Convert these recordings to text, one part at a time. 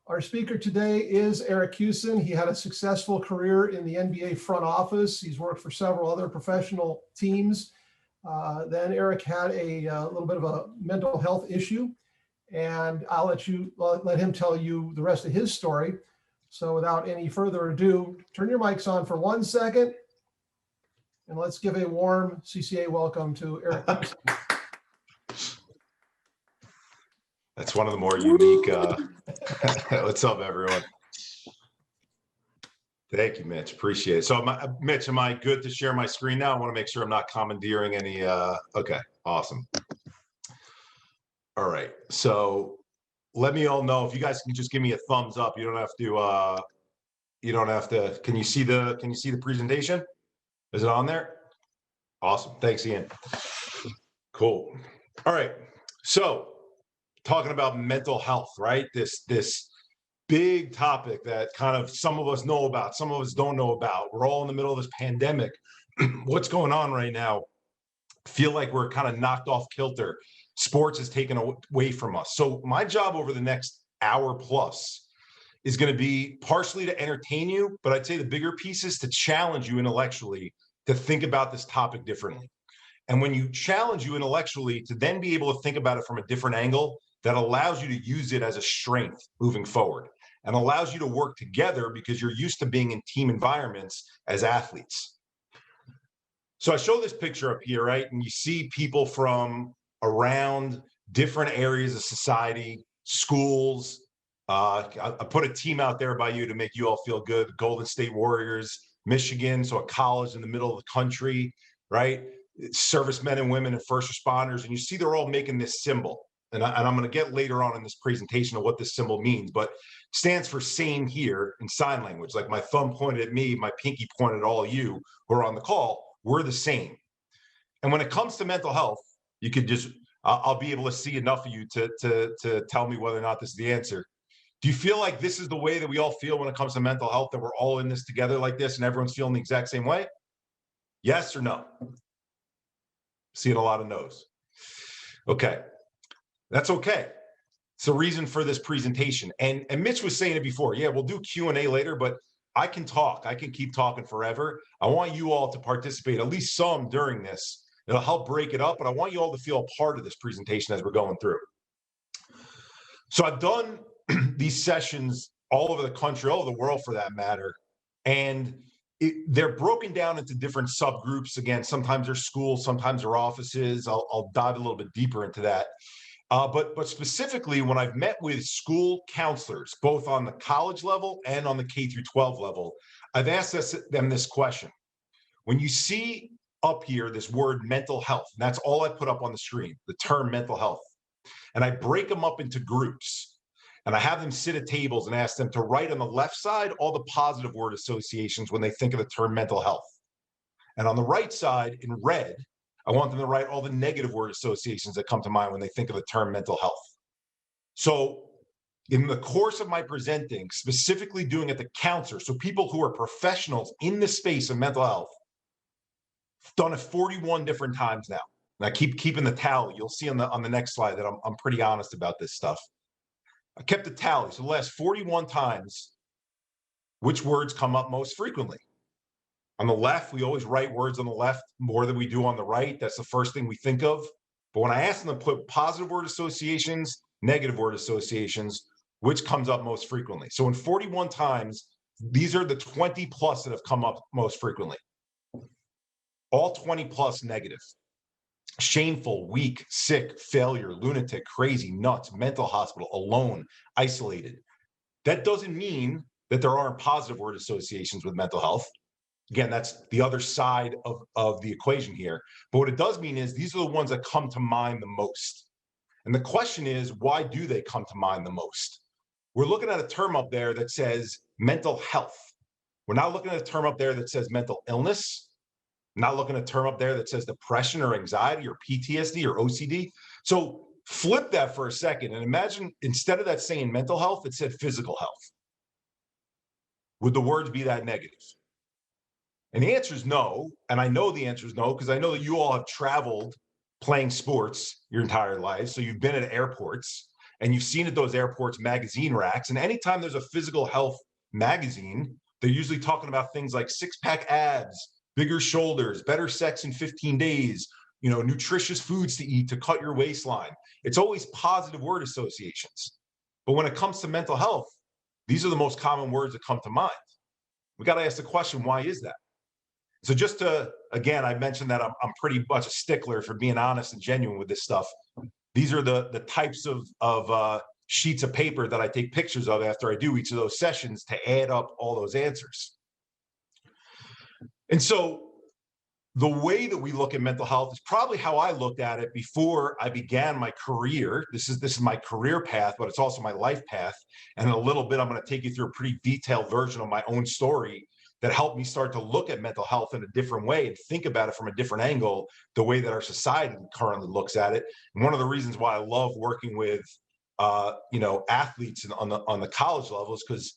Our speaker today is Eric Kussin. He had a successful career in the NBA front office. He's worked for several other professional teams. Then Eric had a little bit of a mental health issue, and I'll let him tell you the rest of his story. So without any further ado, turn your mics on for 1 second, and let's give a warm CCA welcome to Eric Kussin. That's one of the more unique. What's up, everyone? Thank you, Mitch. Appreciate it. So, Mitch, am I good to share my screen now? I want to make sure I'm not commandeering any. Okay, awesome. All right. So, let me all know if you guys can just give me a thumbs up. You don't have to. You don't have to. Can you see the? Can you see the presentation? Is it on there? Awesome. Thanks, Ian. Cool. All right. So, talking about mental health, right? This big topic that kind of some of us know about, some of us don't know about. We're all in the middle of this pandemic. What's going on right now? Feel like we're kind of knocked off kilter. Sports is taken away from us. So my job over the next hour plus is going to be partially to entertain you, but I'd say the bigger piece is to challenge you intellectually to think about this topic differently. And when you challenge you intellectually to then be able to think about it from a different angle, that allows you to use it as a strength moving forward and allows you to work together because you're used to being in team environments as athletes. So I show this picture up here, right? And you see people from around different areas of society, schools. I put a team out there by you to make you all feel good. Golden State Warriors, Michigan, so a college in the middle of the country, right? Servicemen and women and first responders. And you see they're all making this symbol. And I'm going to get later on in this presentation of what this symbol means, but stands for same here in sign language. Like my thumb pointed at me, my pinky pointed at all of you who are on the call. We're the same. And when it comes to mental health, you could just, I'll be able to see enough of you to tell me whether or not this is the answer. Do you feel like this is the way that we all feel when it comes to mental health, that we're all in this together like this and everyone's feeling the exact same way? Yes or no? Seeing a lot of no's. Okay. That's okay. It's the reason for this presentation. And Mitch was saying it before. Yeah, we'll do Q&A later, but I can talk. I can keep talking forever. I want you all to participate, at least some during this. It'll help break it up, but I want you all to feel a part of this presentation as we're going through. So I've done these sessions all over the country, all over the world for that matter, and they're broken down into different subgroups. Again, sometimes they're schools, sometimes they're offices. I'll dive a little bit deeper into that. But specifically, when I've met with school counselors, both on the college level and on the K through 12 level, I've asked them this question. When you see up here this word mental health, and that's all I put up on the screen, the term mental health, and I break them up into groups, and I have them sit at tables and ask them to write on the left side all the positive word associations when they think of the term mental health. And on the right side, in red, I want them to write all the negative word associations that come to mind when they think of the term mental health. So in the course of my presenting, specifically doing it to counselors, so people who are professionals in the space of mental health, I've done it 41 different times now. And I keep keeping the tally. You'll see on the next slide that I'm pretty honest about this stuff. I kept the tally. So the last 41 times, which words come up most frequently? On the left, we always write words on the left more than we do on the right. That's the first thing we think of. But when I ask them to put positive word associations, negative word associations, which comes up most frequently? So in 41 times, these are the 20 plus that have come up most frequently. All 20 plus negative. Shameful, weak, sick, failure, lunatic, crazy, nuts, mental hospital, alone, isolated. That doesn't mean that there aren't positive word associations with mental health. Again, that's the other side of the equation here. But what it does mean is these are the ones that come to mind the most. And the question is, why do they come to mind the most? We're looking at a term up there that says mental health. We're not looking at a term up there that says mental illness. We're not looking at a term up there that says depression or anxiety or PTSD or OCD. So flip that for a second and imagine instead of that saying mental health, it said physical health. Would the words be that negative? And the answer is no. And I know the answer is no, because I know that you all have traveled playing sports your entire life. So you've been at airports and you've seen at those airports magazine racks. And anytime there's a physical health magazine, they're usually talking about things like six-pack abs, bigger shoulders, better sex in 15 days, nutritious foods to eat to cut your waistline. It's always positive word associations. But when it comes to mental health, these are the most common words that come to mind. We got to ask the question, why is that? So just to, again, I mentioned that I'm pretty much a stickler for being honest and genuine with this stuff. These are the types of sheets of paper that I take pictures of after I do each of those sessions to add up all those answers. And so the way that we look at mental health is probably how I looked at it before I began my career. This is my career path, but it's also my life path. And in a little bit, I'm going to take you through a pretty detailed version of my own story that helped me start to look at mental health in a different way and think about it from a different angle, the way that our society currently looks at it. And one of the reasons why I love working with athletes on the college level is because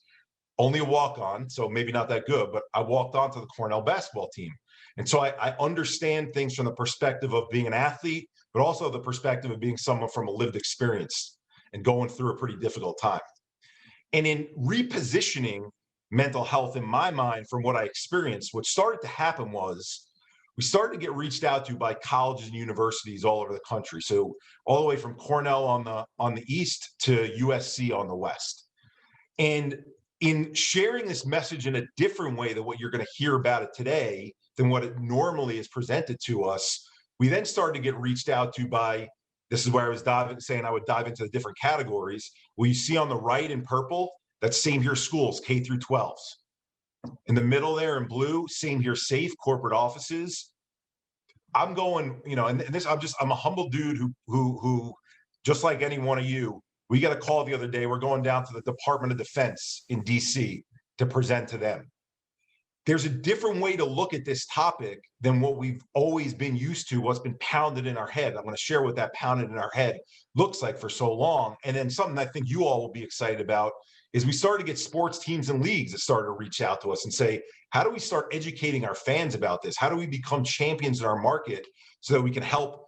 only a walk-on, so maybe not that good, but I walked on to the Cornell basketball team. And so I understand things from the perspective of being an athlete, but also the perspective of being someone from a lived experience and going through a pretty difficult time. And in repositioning mental health in my mind from what I experienced, what started to happen was we started to get reached out to by colleges and universities all over the country. So all the way from Cornell on the east to USC on the west. And in sharing this message in a different way than what you're going to hear about it today, than what it normally is presented to us, we then started to get reached out to by, this is where I was saying I would dive into the different categories. Well, you see on the right in purple, that's same here schools, K through 12s. In the middle there in blue, same here safe, corporate offices. I'm going, and this, I'm a humble dude who just like any one of you, we got a call the other day. We're going down to the Department of Defense in DC to present to them. There's a different way to look at this topic than what we've always been used to, what's been pounded in our head. I'm going to share what that pounded in our head looks like for so long. And then something I think you all will be excited about is we started to get sports teams and leagues that started to reach out to us and say, how do we start educating our fans about this? How do we become champions in our market so that we can help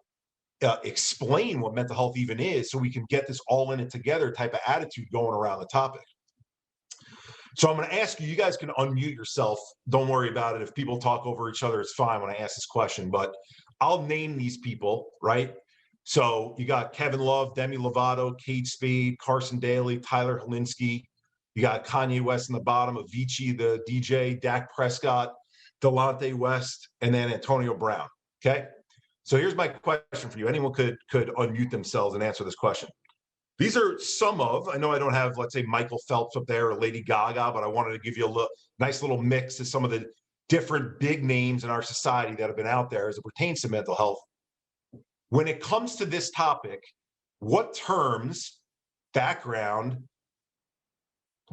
explain what mental health even is, so we can get this all in it together type of attitude going around the topic? So I'm going to ask you, you guys can unmute yourself. Don't worry about it. If people talk over each other, it's fine when I ask this question, but I'll name these people, right? So you got Kevin Love, Demi Lovato, Kate Spade, Carson Daly, Tyler Helinski. You got Kanye West in the bottom, Avicii, the DJ, Dak Prescott, Delonte West, and then Antonio Brown, okay? So here's my question for you. Anyone could unmute themselves and answer this question. These are some of, I know I don't have, let's say, Michael Phelps up there or Lady Gaga, but I wanted to give you a nice little mix of some of the different big names in our society that have been out there as it pertains to mental health. When it comes to this topic, what terms, background,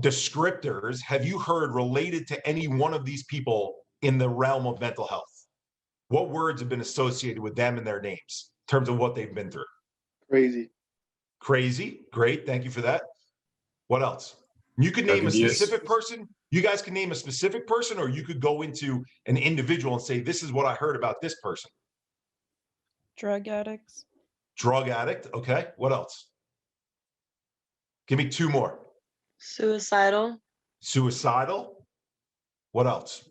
descriptors have you heard related to any one of these people in the realm of mental health? What words have been associated with them and their names in terms of what they've been through? Crazy. Crazy. Great. Thank you for that. What else? You could name a specific person. You guys can name a specific person, or you could go into an individual and say, this is what I heard about this person. Drug addicts. Drug addict. Okay. What else? Give me two more. Suicidal. Suicidal. What else?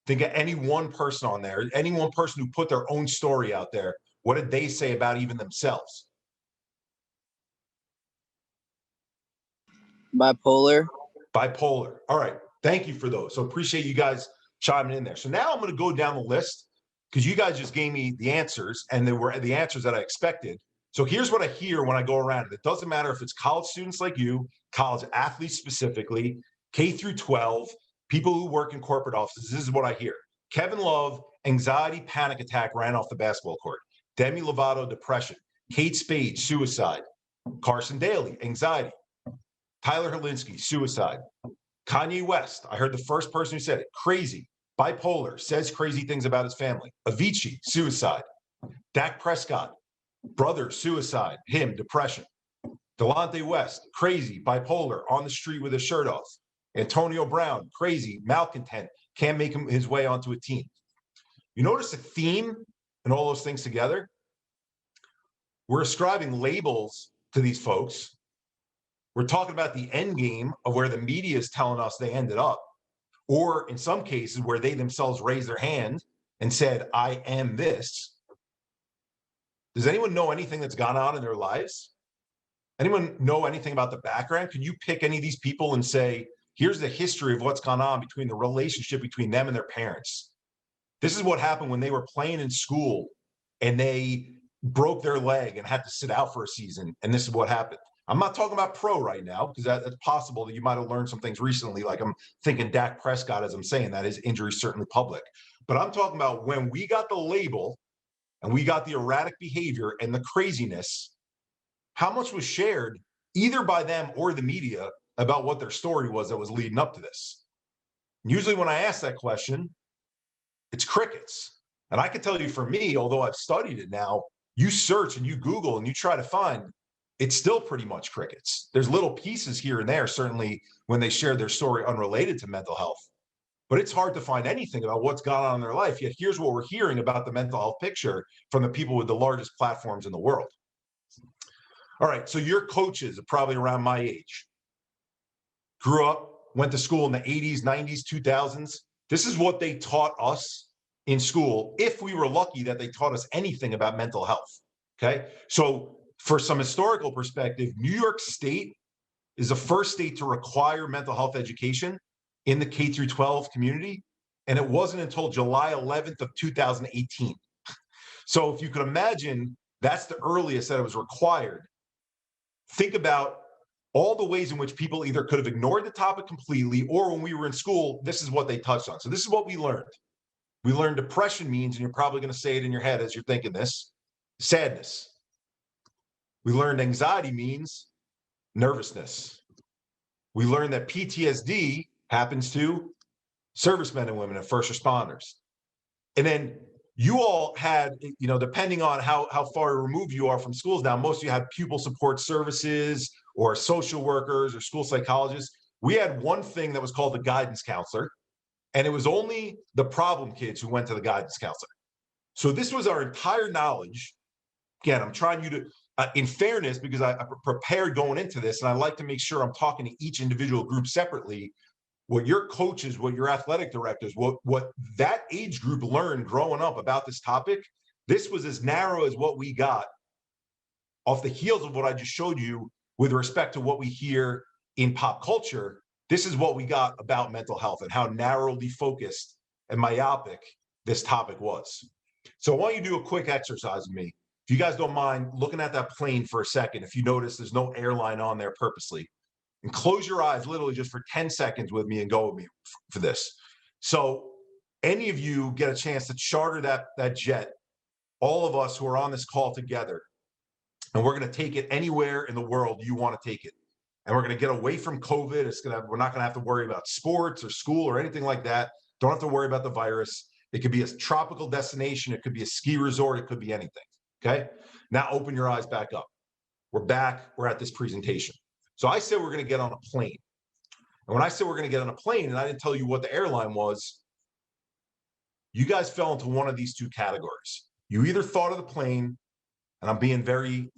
Think of any one person on there, any one person who put their own story out there. What did they say about even themselves? Bipolar. Bipolar. All right. Thank you for those. So appreciate you guys chiming in there. So now I'm going to go down the list because you guys just gave me the answers, and they were the answers that I expected. So here's what I hear when I go around. It doesn't matter if it's college students like you, college athletes specifically, K through 12, people who work in corporate offices. This is what I hear. Kevin Love, anxiety, panic attack, ran off the basketball court. Demi Lovato, depression. Kate Spade, suicide. Carson Daly, anxiety. Tyler Helinski, suicide. Kanye West, I heard the first person who said it, crazy. Bipolar, says crazy things about his family. Avicii, suicide. Dak Prescott, brother, suicide. Him, depression. Delonte West, crazy, bipolar, on the street with his shirt off. Antonio Brown, crazy, malcontent, can't make his way onto a team. You notice a theme and all those things together, we're ascribing labels to these folks. We're talking about the end game of where the media is telling us they ended up, or in some cases where they themselves raised their hand and said, I am this. Does anyone know anything that's gone on in their lives? Anyone know anything about the background? Can you pick any of these people and say, here's the history of what's gone on between the relationship between them and their parents? This is what happened when they were playing in school and they broke their leg and had to sit out for a season. And this is what happened. I'm not talking about pro right now, because that's possible that you might have learned some things recently. Like I'm thinking Dak Prescott, as I'm saying that, his injury is certainly public. But I'm talking about when we got the label and we got the erratic behavior and the craziness, how much was shared either by them or the media about what their story was that was leading up to this? Usually when I ask that question, it's crickets. And I can tell you, for me, although I've studied it now, you search and you Google and you try to find, it's still pretty much crickets. There's little pieces here and there, certainly when they share their story unrelated to mental health. But it's hard to find anything about what's gone on in their life. Yet here's what we're hearing about the mental health picture from the people with the largest platforms in the world. All right, so your coaches are probably around my age. Grew up, went to school in the 80s, 90s, 2000s. This is what they taught us in school, if we were lucky that they taught us anything about mental health, okay? So for some historical perspective, New York State is the first state to require mental health education in the K through 12 community, and it wasn't until July 11th of 2018. So if you could imagine, that's the earliest that it was required. Think about all the ways in which people either could have ignored the topic completely, or when we were in school, this is what they touched on. So this is what we learned. We learned depression means, and you're probably going to say it in your head as you're thinking this, sadness. We learned anxiety means nervousness. We learned that PTSD happens to servicemen and women and first responders. And then you all had, depending on how far removed you are from schools now, most of you have pupil support services or social workers or school psychologists. We had one thing that was called the guidance counselor, and it was only the problem kids who went to the guidance counselor. So this was our entire knowledge. Again, I'm trying you to, in fairness, because I prepared going into this, and I like to make sure I'm talking to each individual group separately. What your coaches, what your athletic directors, what that age group learned growing up about this topic, this was as narrow as what we got off the heels of what I just showed you with respect to what we hear in pop culture. This is what we got about mental health and how narrowly focused and myopic this topic was. So I want you to do a quick exercise with me. If you guys don't mind looking at that plane for a second, if you notice there's no airline on there purposely, and close your eyes literally just for 10 seconds with me and go with me for this. So any of you get a chance to charter that jet, all of us who are on this call together, and we're going to take it anywhere in the world you want to take it. And we're going to get away from COVID. We're not going to have to worry about sports or school or anything like that. Don't have to worry about the virus. It could be a tropical destination. It could be a ski resort. It could be anything. Okay. Now open your eyes back up. We're back. We're at this presentation. So I said we're going to get on a plane. And when I said we're going to get on a plane, and I didn't tell you what the airline was, you guys fell into one of these two categories. You either thought of the plane, and I'm being very,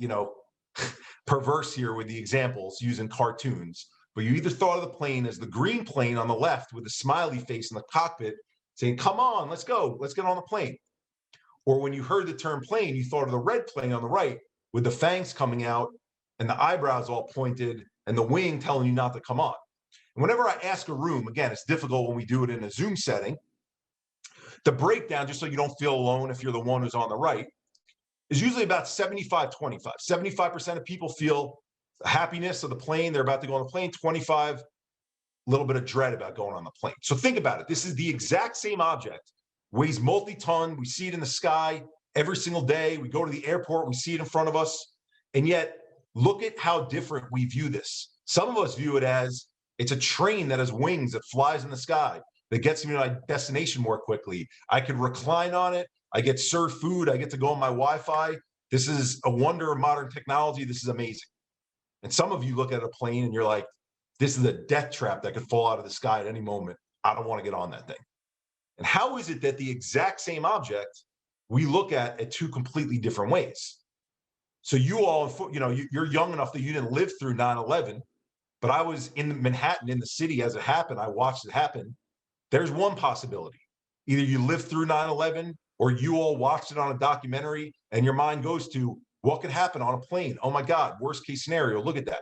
perverse here with the examples using cartoons, but you either thought of the plane as the green plane on the left with the smiley face in the cockpit saying, come on, let's go, let's get on the plane. Or when you heard the term plane, you thought of the red plane on the right with the fangs coming out and the eyebrows all pointed and the wing telling you not to come on. And whenever I ask a room, again, it's difficult when we do it in a Zoom setting, the breakdown, just so you don't feel alone if you're the one who's on the right, is usually about 75-25. 75% of people feel the happiness of the plane. They're about to go on the plane. 25, a little bit of dread about going on the plane. So think about it. This is the exact same object, weighs multi-ton. We see it in the sky every single day. We go to the airport. We see it in front of us. And yet, look at how different we view this. Some of us view it as it's a train that has wings that flies in the sky that gets me to my destination more quickly. I could recline on it. I get served food. I get to go on my Wi-Fi. This is a wonder of modern technology. This is amazing. And some of you look at a plane and you're like, this is a death trap that could fall out of the sky at any moment. I don't want to get on that thing. And how is it that the exact same object we look at two completely different ways. So you all, you're young enough that you didn't live through 9/11, but I was in Manhattan, in the city as it happened. I watched it happen. There's one possibility. Either you lived through 9/11 or you all watched it on a documentary and your mind goes to what could happen on a plane. Oh my God, worst case scenario, look at that.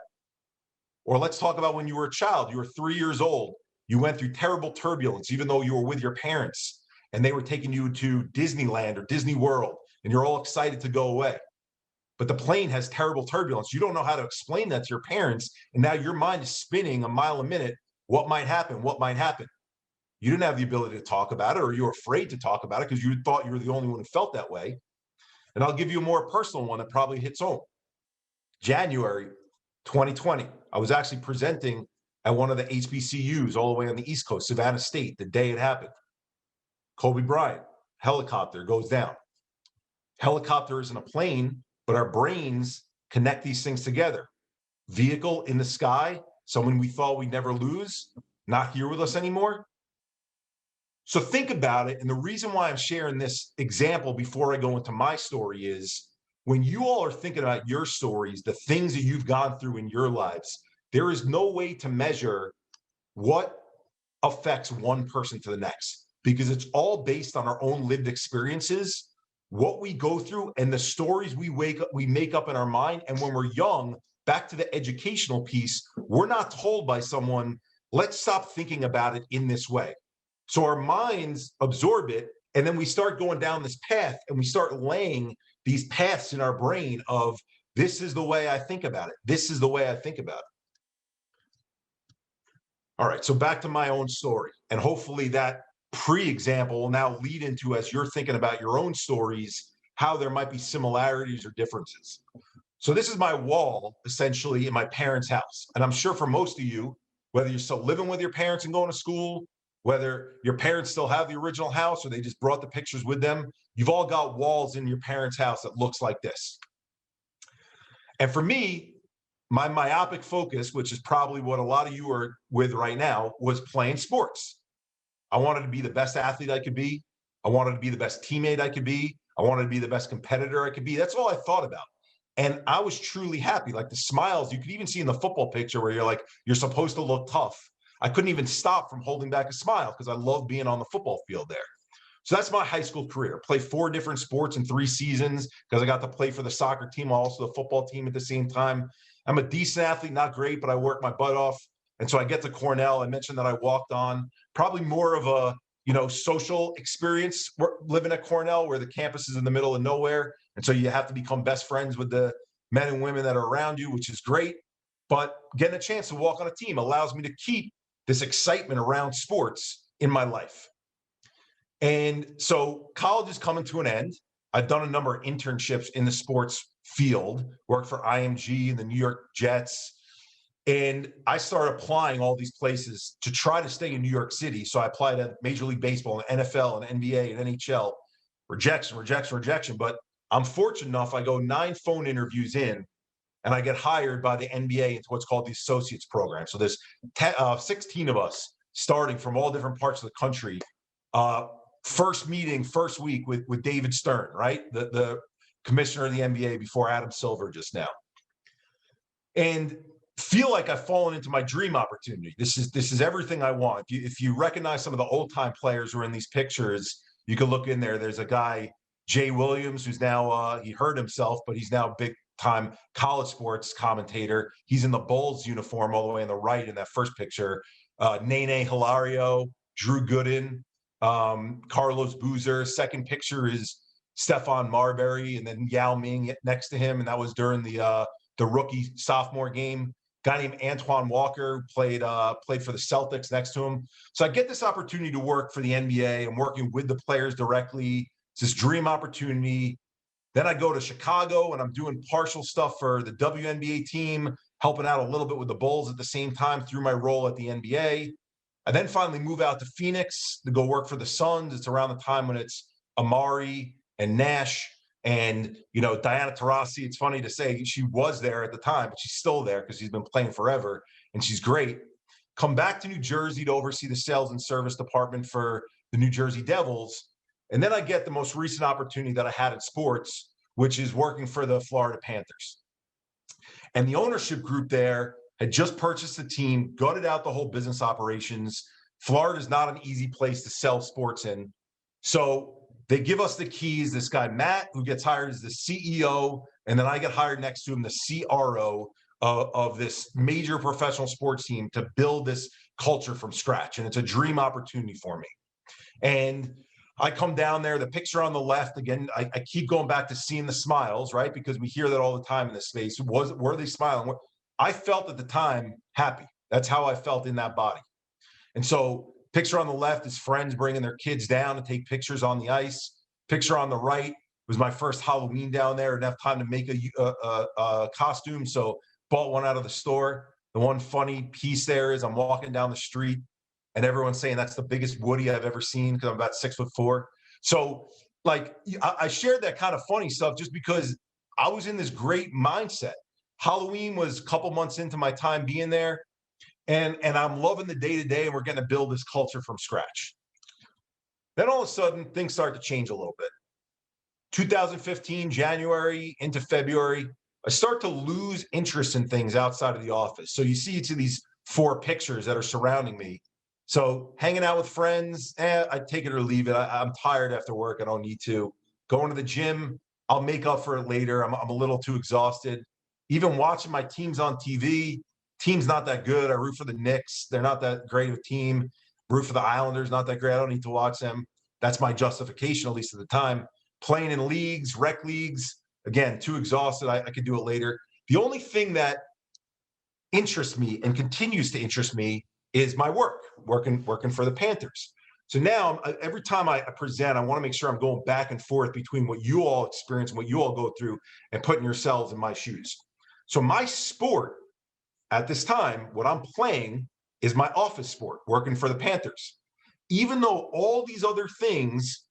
Or let's talk about when you were a child, you were 3 years old, you went through terrible turbulence, even though you were with your parents and they were taking you to Disneyland or Disney World and you're all excited to go away. But the plane has terrible turbulence. You don't know how to explain that to your parents. And now your mind is spinning a mile a minute. What might happen? What might happen? You didn't have the ability to talk about it, or you were afraid to talk about it because you thought you were the only one who felt that way. And I'll give you a more personal one that probably hits home. January 2020, I was actually presenting at one of the HBCUs all the way on the East Coast, Savannah State, the day it happened. Kobe Bryant, helicopter goes down. Helicopter isn't a plane, but our brains connect these things together. Vehicle in the sky, someone we thought we'd never lose, not here with us anymore. So think about it. And the reason why I'm sharing this example before I go into my story is when you all are thinking about your stories, the things that you've gone through in your lives, there is no way to measure what affects one person to the next because it's all based on our own lived experiences, what we go through, and the stories we make up in our mind. And when we're young, back to the educational piece, we're not told by someone, let's stop thinking about it in this way. So our minds absorb it, and then we start going down this path, and we start laying these paths in our brain of, this is the way I think about it. This is the way I think about it. All right, so back to my own story. And hopefully that pre-example will now lead into, as you're thinking about your own stories, how there might be similarities or differences. So this is my wall, essentially, in my parents' house. And I'm sure for most of you, whether you're still living with your parents and going to school, whether your parents still have the original house or they just brought the pictures with them, you've all got walls in your parents' house that looks like this. And for me, my myopic focus, which is probably what a lot of you are with right now, was playing sports. I wanted to be the best athlete I could be. I wanted to be the best teammate I could be. I wanted to be the best competitor I could be. That's all I thought about. And I was truly happy. Like the smiles, you could even see in the football picture where you're like, you're supposed to look tough. I couldn't even stop from holding back a smile because I love being on the football field there. So that's my high school career. Played 4 different sports in 3 seasons because I got to play for the soccer team, also the football team at the same time. I'm a decent athlete, not great, but I work my butt off. And so I get to Cornell. I mentioned that I walked on, probably more of a, social experience living at Cornell where the campus is in the middle of nowhere. And so you have to become best friends with the men and women that are around you, which is great. But getting a chance to walk on a team allows me to keep this excitement around sports in my life. And so college is coming to an end. I've done a number of internships in the sports field, worked for IMG and the New York Jets. And I started applying all these places to try to stay in New York City. So I applied at Major League Baseball and NFL and NBA and NHL. Rejection. But I'm fortunate enough, I go 9 phone interviews in and I get hired by the NBA into what's called the Associates Program. So there's 16 of us starting from all different parts of the country. First meeting, first week with David Stern, right? The commissioner of the NBA before Adam Silver just now. And feel like I've fallen into my dream opportunity. This is everything I want. If you recognize some of the old time players who are in these pictures, you can look in there. There's a guy, Jay Williams, who's now, he hurt himself, but he's now a big time college sports commentator. He's in the Bulls uniform all the way on the right in that first picture. Nene Hilario, Drew Gooden, Carlos Boozer. Second picture is Stephon Marbury, and then Yao Ming next to him. And that was during the rookie sophomore game. Guy named Antoine Walker played for the Celtics next to him. So I get this opportunity to work for the NBA. I'm working with the players directly. It's this dream opportunity. Then I go to Chicago and I'm doing partial stuff for the WNBA team, helping out a little bit with the Bulls at the same time through my role at the NBA. I then finally move out to Phoenix to go work for the Suns. It's around the time when it's Amari and Nash and, Diana Taurasi. It's funny to say she was there at the time, but she's still there because she's been playing forever and she's great. Come back to New Jersey to oversee the sales and service department for the New Jersey Devils. And then I get the most recent opportunity that I had in sports, which is working for the Florida Panthers. And the ownership group there had just purchased the team, gutted out the whole business operations. Florida is not an easy place to sell sports in. So they give us the keys. This guy, Matt, who gets hired as the CEO, and then I get hired next to him, the CRO of this major professional sports team, to build this culture from scratch. And it's a dream opportunity for me. And I come down there, the picture on the left, again, I keep going back to seeing the smiles, right? Because we hear that all the time in this space. Were they smiling? I felt at the time happy. That's how I felt in that body. And so picture on the left is friends bringing their kids down to take pictures on the ice. Picture on the right was my first Halloween down there. Enough time to make a costume, so bought one out of the store. The one funny piece there is I'm walking down the street and everyone's saying that's the biggest Woody I've ever seen because I'm about 6'4". So like I shared that kind of funny stuff just because I was in this great mindset. Halloween was a couple months into my time being there. And I'm loving the day-to-day, and we're going to build this culture from scratch. Then all of a sudden, things start to change a little bit. 2015, January into February, I start to lose interest in things outside of the office. So you see each of these 4 pictures that are surrounding me. So hanging out with friends, I take it or leave it. I'm tired after work. I don't need to. Going to the gym, I'll make up for it later. I'm a little too exhausted. Even watching my teams on TV, team's not that good. I root for the Knicks. They're not that great of a team. Root for the Islanders, not that great. I don't need to watch them. That's my justification, at least at the time. Playing in leagues, rec leagues, again, too exhausted. I could do it later. The only thing that interests me and continues to interest me is my work, working for the Panthers. So now every time I present, I want to make sure I'm going back and forth between what you all experience and what you all go through and putting yourselves in my shoes. So my sport at this time, what I'm playing is my office sport, working for the Panthers. Even though all these other things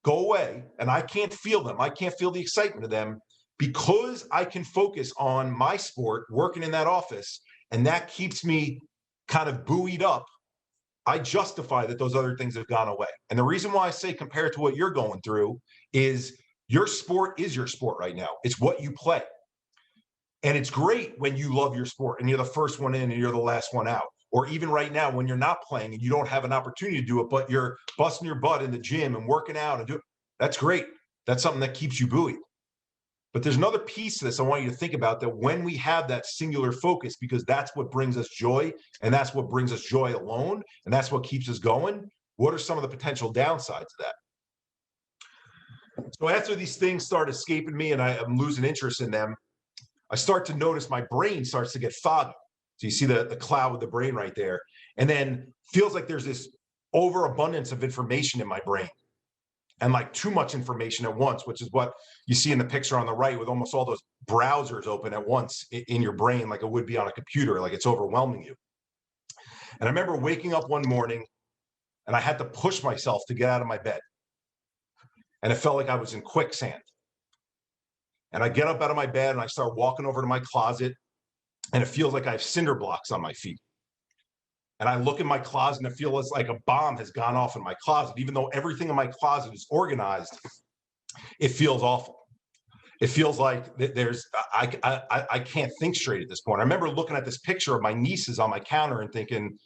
go away and I can't feel them, I can't feel the excitement of them, because I can focus on my sport, working in that office, and that keeps me kind of buoyed up, I justify that those other things have gone away. And the reason why I say compared to what you're going through is your sport is your sport right now. It's what you play. And it's great when you love your sport and you're the first one in and you're the last one out. Or even right now when you're not playing and you don't have an opportunity to do it, but you're busting your butt in the gym and working out and do it. That's great. That's something that keeps you buoyed. But there's another piece to this I want you to think about, that when we have that singular focus, because that's what brings us joy, and that's what brings us joy alone, and that's what keeps us going, what are some of the potential downsides of that? So after these things start escaping me and I'm losing interest in them, I start to notice my brain starts to get foggy. So you see the cloud with the brain right there. And then feels like there's this overabundance of information in my brain, and like too much information at once, which is what you see in the picture on the right, with almost all those browsers open at once in your brain, like it would be on a computer, like it's overwhelming you. And I remember waking up one morning and I had to push myself to get out of my bed. And it felt like I was in quicksand. And I get up out of my bed and I start walking over to my closet, and it feels like I have cinder blocks on my feet. And I look in my closet and it feels like a bomb has gone off in my closet. Even though everything in my closet is organized, it feels awful. It feels like I can't think straight at this point. I remember looking at this picture of my nieces on my counter and thinking,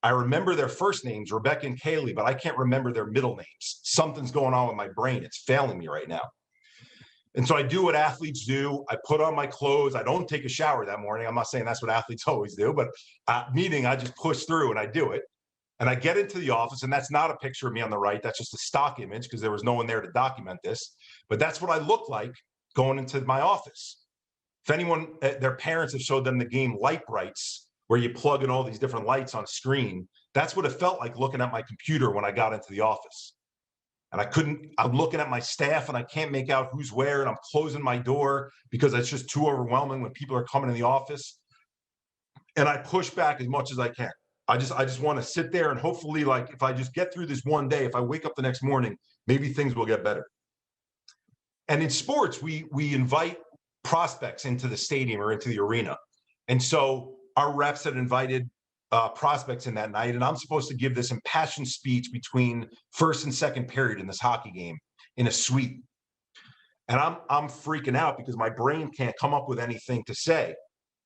I remember their first names, Rebecca and Kaylee, but I can't remember their middle names. Something's going on with my brain. It's failing me right now. And so I do what athletes do. I put on my clothes. I don't take a shower that morning. I'm not saying that's what athletes always do, but meaning I just push through and I do it. And I get into the office, and that's not a picture of me on the right. That's just a stock image because there was no one there to document this. But that's what I look like going into my office. If anyone, their parents have showed them the game Light Brights, where you plug in all these different lights on a screen, that's what it felt like looking at my computer when I got into the office. And I'm looking at my staff and I can't make out who's where, and I'm closing my door because it's just too overwhelming when people are coming in the office. And I push back as much as I can. I just want to sit there and hopefully, like, if I just get through this one day, if I wake up the next morning, maybe things will get better. And in sports, we invite prospects into the stadium or into the arena. And so our reps had invited prospects in that night, and I'm supposed to give this impassioned speech between first and second period in this hockey game in a suite. And I'm freaking out because my brain can't come up with anything to say.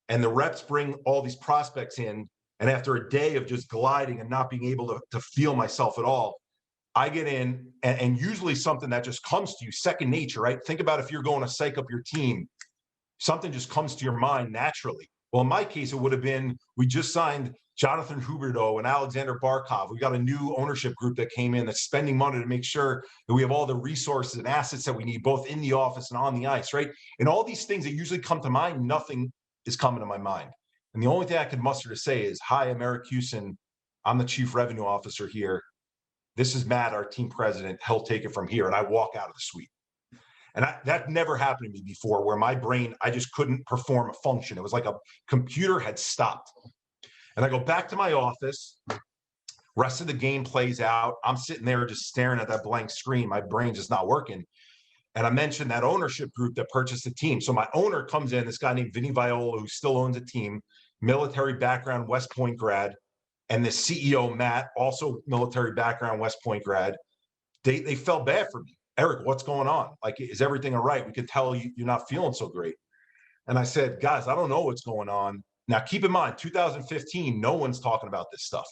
And the reps bring all these prospects in, and after a day of just gliding and not being able to feel myself at all, I get in, and usually something that just comes to you, second nature, right? Think about if you're going to psych up your team, something just comes to your mind naturally. Well, in my case, it would have been, we just signed Jonathan Huberdeau and Alexander Barkov. We got a new ownership group that came in that's spending money to make sure that we have all the resources and assets that we need, both in the office and on the ice, right? And all these things that usually come to mind, nothing is coming to my mind. And the only thing I can muster to say is, hi, I'm Eric Kussin. I'm the chief revenue officer here. This is Matt, our team president. He'll take it from here. And I walk out of the suite. And that never happened to me before, where my brain, I just couldn't perform a function. It was like a computer had stopped. And I go back to my office. Rest of the game plays out. I'm sitting there just staring at that blank screen. My brain's just not working. And I mentioned that ownership group that purchased the team. So my owner comes in, this guy named Vinny Viola, who still owns a team, military background, West Point grad. And the CEO, Matt, also military background, West Point grad. They felt bad for me. Eric, what's going on? Like, is everything all right? We could tell you're not feeling so great. And I said, guys, I don't know what's going on. Now, keep in mind, 2015, no one's talking about this stuff.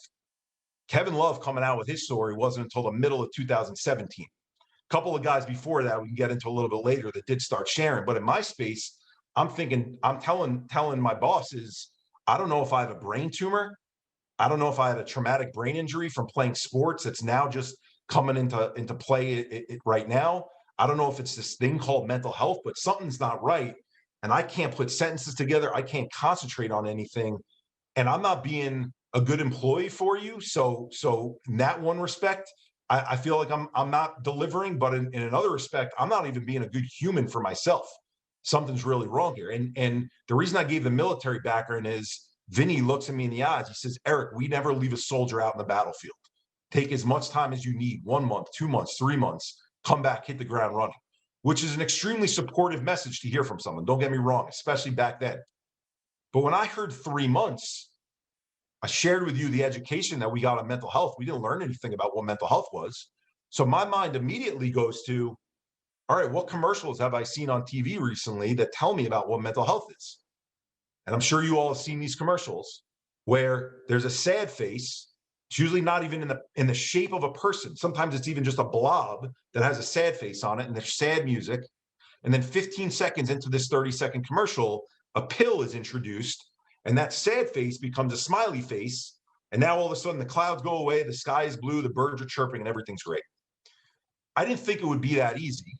Kevin Love coming out with his story wasn't until the middle of 2017. A couple of guys before that we can get into a little bit later that did start sharing. But in my space, I'm thinking, I'm telling my bosses, I don't know if I have a brain tumor. I don't know if I had a traumatic brain injury from playing sports that's now just coming into play right now. I don't know if it's this thing called mental health, but something's not right. And I can't put sentences together. I can't concentrate on anything. And I'm not being a good employee for you. So in that one respect, I feel like I'm not delivering, but in another respect, I'm not even being a good human for myself. Something's really wrong here. And the reason I gave the military background is Vinny looks at me in the eyes. He says, Eric, we never leave a soldier out in the battlefield. Take as much time as you need, 1 month, 2 months, 3 months, come back, hit the ground running, which is an extremely supportive message to hear from someone. Don't get me wrong, especially back then. But when I heard 3 months, I shared with you the education that we got on mental health. We didn't learn anything about what mental health was. So my mind immediately goes to, all right, what commercials have I seen on TV recently that tell me about what mental health is? And I'm sure you all have seen these commercials where there's a sad face. It's usually not even in the shape of a person. Sometimes it's even just a blob that has a sad face on it, and there's sad music. And then 15 seconds into this 30-second commercial, a pill is introduced, and that sad face becomes a smiley face. And now all of a sudden the clouds go away, the sky is blue, the birds are chirping, and everything's great. I didn't think it would be that easy.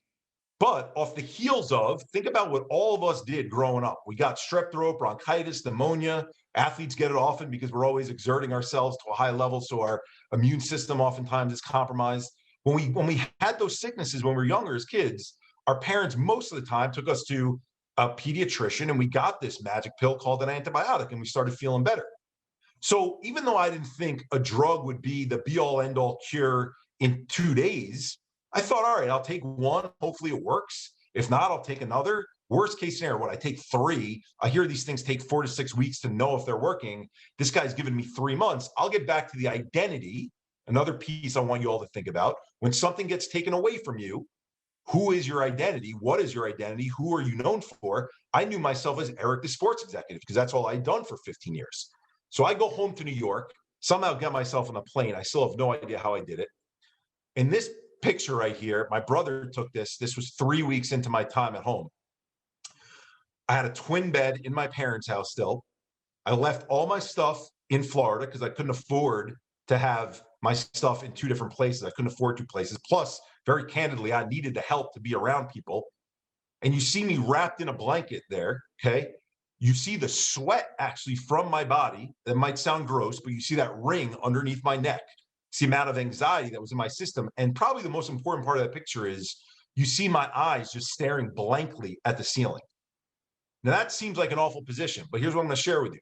But off the heels of, think about what all of us did growing up. We got strep throat, bronchitis, pneumonia. Athletes get it often because we're always exerting ourselves to a high level, so our immune system oftentimes is compromised. When we had those sicknesses when we were younger as kids, our parents most of the time took us to a pediatrician, and we got this magic pill called an antibiotic, and we started feeling better. So even though I didn't think a drug would be the be-all, end-all cure in 2 days, I thought, all right, I'll take one. Hopefully it works. If not, I'll take another. Worst case scenario, what I take 3. I hear these things take 4 to 6 weeks to know if they're working. This guy's given me 3 months. I'll get back to the identity. Another piece I want you all to think about. When something gets taken away from you, who is your identity? What is your identity? Who are you known for? I knew myself as Eric, the sports executive, because that's all I'd done for 15 years. So I go home to New York, somehow get myself on a plane. I still have no idea how I did it. In this picture right here, my brother took this. This was 3 weeks into my time at home. I had a twin bed in my parents' house still. I left all my stuff in Florida because I couldn't afford to have my stuff in 2 different places. I couldn't afford 2 places. Plus, very candidly, I needed the help to be around people. And you see me wrapped in a blanket there, okay? You see the sweat actually from my body. That might sound gross, but you see that ring underneath my neck. It's the amount of anxiety that was in my system. And probably the most important part of that picture is you see my eyes just staring blankly at the ceiling. Now that seems like an awful position, but here's what I'm going to share with you.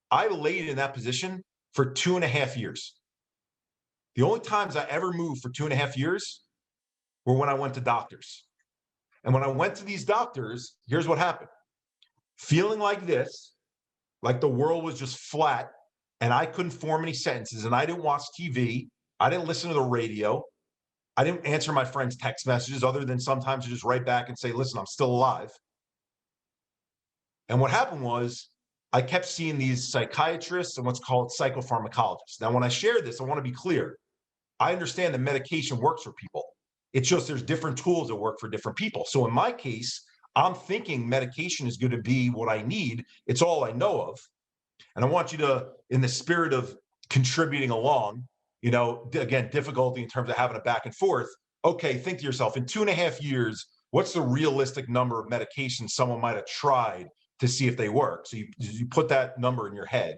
I laid in that position for 2.5 years. The only times I ever moved for 2.5 years were when I went to doctors. And when I went to these doctors, here's what happened. Feeling like this, like the world was just flat, and I couldn't form any sentences, and I didn't watch TV. I didn't listen to the radio. I didn't answer my friends' text messages other than sometimes to just write back and say, listen, I'm still alive. And what happened was I kept seeing these psychiatrists and what's called psychopharmacologists. Now, when I share this, I want to be clear. I understand that medication works for people. It's just there's different tools that work for different people. So in my case, I'm thinking medication is going to be what I need. It's all I know of. And I want you to, in the spirit of contributing along, again, difficulty in terms of having a back and forth. Okay, think to yourself, in 2.5 years, what's the realistic number of medications someone might have tried to see if they work? So you put that number in your head.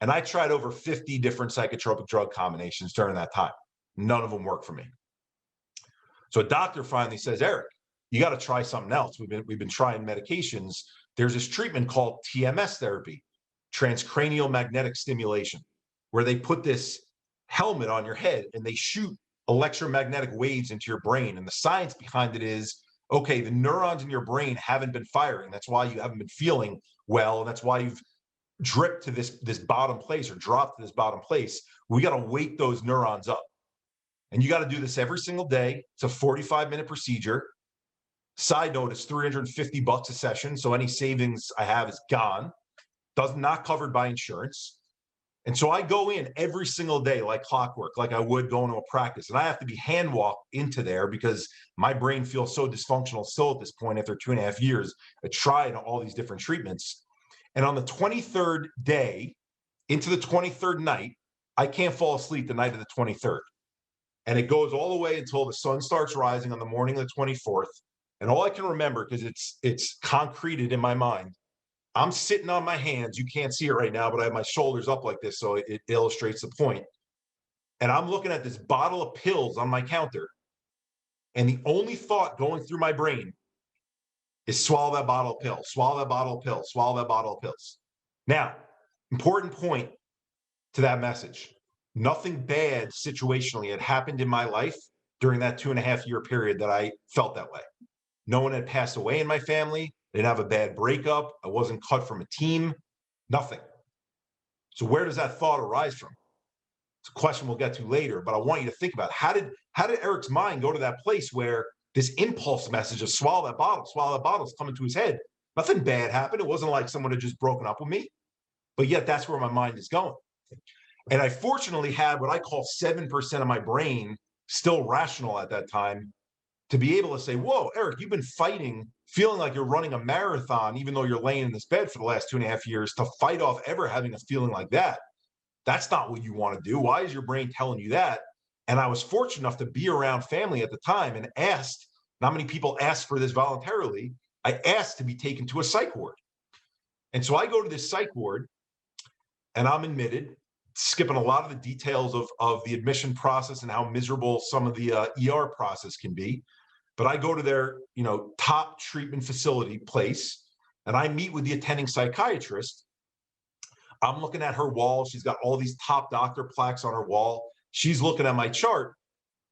And I tried over 50 different psychotropic drug combinations during that time. None of them worked for me. So a doctor finally says, Eric, you got to try something else. We've been trying medications. There's this treatment called TMS therapy, transcranial magnetic stimulation, where they put this helmet on your head and they shoot electromagnetic waves into your brain. And the science behind it is, okay, the neurons in your brain haven't been firing. That's why you haven't been feeling well. And that's why you've dripped to this bottom place or dropped to this bottom place. We got to wake those neurons up. And you got to do this every single day. It's a 45-minute procedure. Side note, it's $350 a session. So any savings I have is gone. Not covered by insurance. And so I go in every single day like clockwork, like I would going to a practice. And I have to be hand walked into there because my brain feels so dysfunctional still at this point after 2.5 years. I tried all these different treatments. And on the 23rd day, into the 23rd night, I can't fall asleep the night of the 23rd. And it goes all the way until the sun starts rising on the morning of the 24th. And all I can remember, because it's concreted in my mind, I'm sitting on my hands. You can't see it right now, but I have my shoulders up like this, so it illustrates the point. And I'm looking at this bottle of pills on my counter. And the only thought going through my brain is swallow that bottle of pills, swallow that bottle of pills, swallow that bottle of pills. Now, important point to that message. Nothing bad situationally had happened in my life during that 2.5-year period that I felt that way. No one had passed away in my family. I didn't have a bad breakup. I wasn't cut from a team. Nothing. So where does that thought arise from? It's a question we'll get to later, but I want you to think about how did Eric's mind go to that place where this impulse message of swallow that bottle is coming to his head. Nothing bad happened. It wasn't like someone had just broken up with me, but yet that's where my mind is going. And I fortunately had what I call 7% of my brain still rational at that time to be able to say, whoa, Eric, you've been fighting, feeling like you're running a marathon, even though you're laying in this bed for the last 2.5 years, to fight off ever having a feeling like that. That's not what you want to do. Why is your brain telling you that? And I was fortunate enough to be around family at the time and asked, not many people ask for this voluntarily. I asked to be taken to a psych ward. And so I go to this psych ward and I'm admitted, skipping a lot of the details of the admission process and how miserable some of the ER process can be. But I go to their, top treatment facility place and I meet with the attending psychiatrist. I'm looking at her wall. She's got all these top doctor plaques on her wall. She's looking at my chart.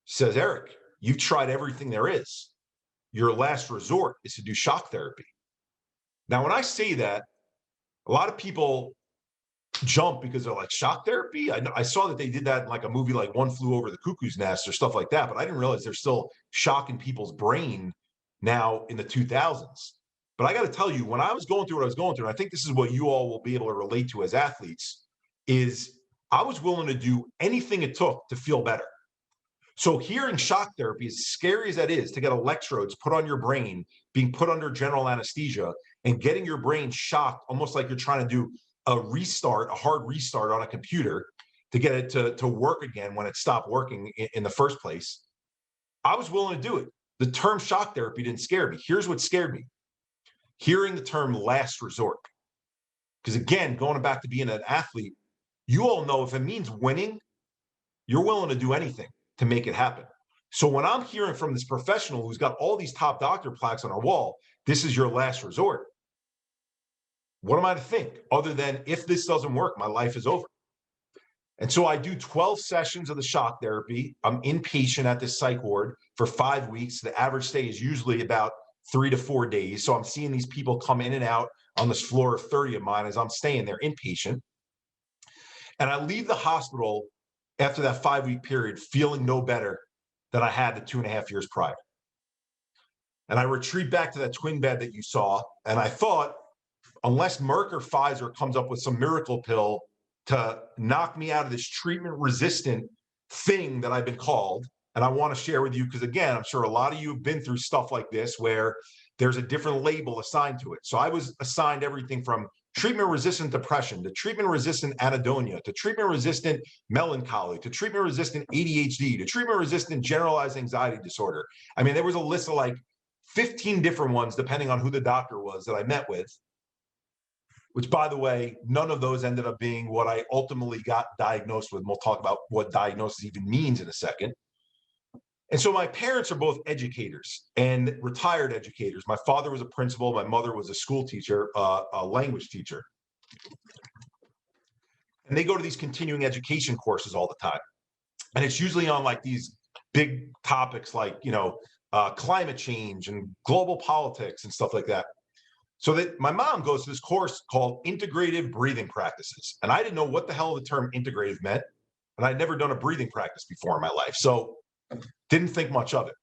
She says, Eric, you've tried everything there is. Your last resort is to do shock therapy. Now, when I say that, a lot of people jump because they're like, shock therapy? I saw that they did that in like a movie like One Flew Over the Cuckoo's Nest or stuff like that, but I didn't realize there's still shock in people's brain now in the 2000s. But I got to tell you, when I was going through what I was going through, and I think this is what you all will be able to relate to as athletes, is I was willing to do anything it took to feel better. So hearing shock therapy, as scary as that is, to get electrodes put on your brain, being put under general anesthesia, and getting your brain shocked, almost like you're trying to do a hard restart on a computer to get it to work again when it stopped working in the first place. I was willing to do it. The term shock therapy didn't scare me. Here's what scared me. Hearing the term last resort. Because again, going back to being an athlete, you all know if it means winning, you're willing to do anything to make it happen. So when I'm hearing from this professional who's got all these top doctor plaques on our wall, this is your last resort. What am I to think other than if this doesn't work, my life is over? And so I do 12 sessions of the shock therapy. I'm inpatient at this psych ward for 5 weeks. The average stay is usually about 3 to 4 days. So I'm seeing these people come in and out on this floor of 30 of mine as I'm staying there inpatient. And I leave the hospital after that 5-week period feeling no better than I had the 2.5 years prior. And I retreat back to that twin bed that you saw. And I thought, unless Merck or Pfizer comes up with some miracle pill to knock me out of this treatment resistant thing that I've been called, and I want to share with you, because again, I'm sure a lot of you have been through stuff like this where there's a different label assigned to it. So I was assigned everything from treatment resistant depression to treatment resistant anhedonia to treatment resistant melancholy to treatment resistant ADHD to treatment resistant generalized anxiety disorder. I mean, there was a list of like 15 different ones, depending on who the doctor was that I met with, which, by the way, none of those ended up being what I ultimately got diagnosed with. And we'll talk about what diagnosis even means in a second. And so my parents are both educators and retired educators. My father was a principal. My mother was a school teacher, a language teacher. And they go to these continuing education courses all the time. And it's usually on like these big topics like, climate change and global politics and stuff like that. So that my mom goes to this course called Integrative Breathing Practices. And I didn't know what the hell the term integrative meant. And I'd never done a breathing practice before in my life. So didn't think much of it.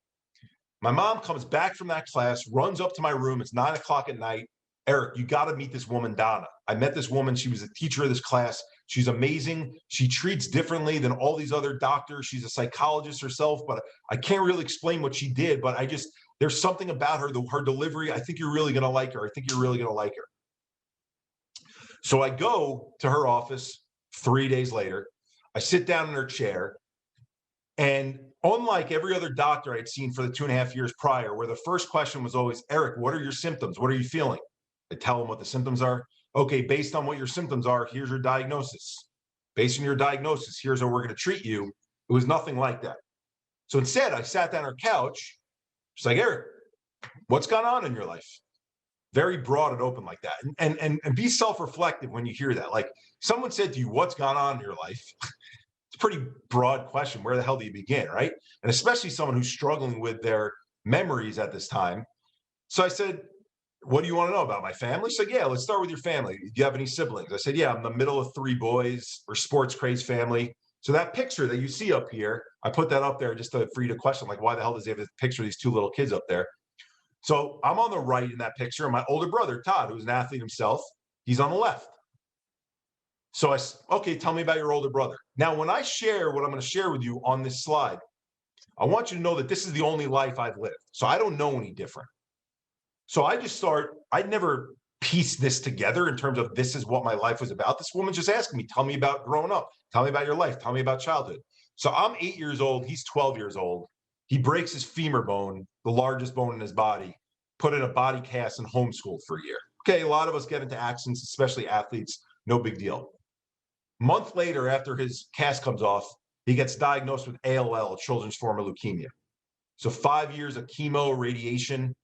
My mom comes back from that class, runs up to my room. It's 9 o'clock at night. Eric, you got to meet this woman, Donna. I met this woman. She was a teacher of this class. She's amazing. She treats differently than all these other doctors. She's a psychologist herself, but I can't really explain what she did. But there's something about her, her delivery. I think you're really going to like her. I think you're really going to like her. So I go to her office 3 days later. I sit down in her chair. And unlike every other doctor I'd seen for the 2.5 years prior, where the first question was always, Eric, what are your symptoms? What are you feeling? I tell them what the symptoms are. Okay, based on what your symptoms are, here's your diagnosis. Based on your diagnosis, here's how we're going to treat you. It was nothing like that. So instead, I sat down on her couch. She's like, Eric, what's gone on in your life? Very broad and open like that. And be self-reflective when you hear that. Like someone said to you, what's gone on in your life? It's a pretty broad question. Where the hell do you begin, right? And especially someone who's struggling with their memories at this time. So I said, what do you want to know about my family? She said, yeah, let's start with your family. Do you have any siblings? I said, yeah, I'm the middle of 3 boys. We're sports crazed family. So that picture that you see up here, I put that up there just for you to question, like, why the hell does he have this picture of these 2 little kids up there? So I'm on the right in that picture, and my older brother, Todd, who's an athlete himself, he's on the left. So okay, tell me about your older brother. Now, when I share what I'm going to share with you on this slide, I want you to know that this is the only life I've lived. So I don't know any different. So I'd never pieced this together in terms of this is what my life was about. This woman just asking me, tell me about growing up. Tell me about your life. Tell me about childhood. So I'm 8 years old. He's 12 years old. He breaks his femur bone, the largest bone in his body, put in a body cast and homeschooled for a year. Okay, a lot of us get into accidents, especially athletes. No big deal. Month later, after his cast comes off, he gets diagnosed with ALL, children's form of leukemia. So 5 years of chemo, radiation.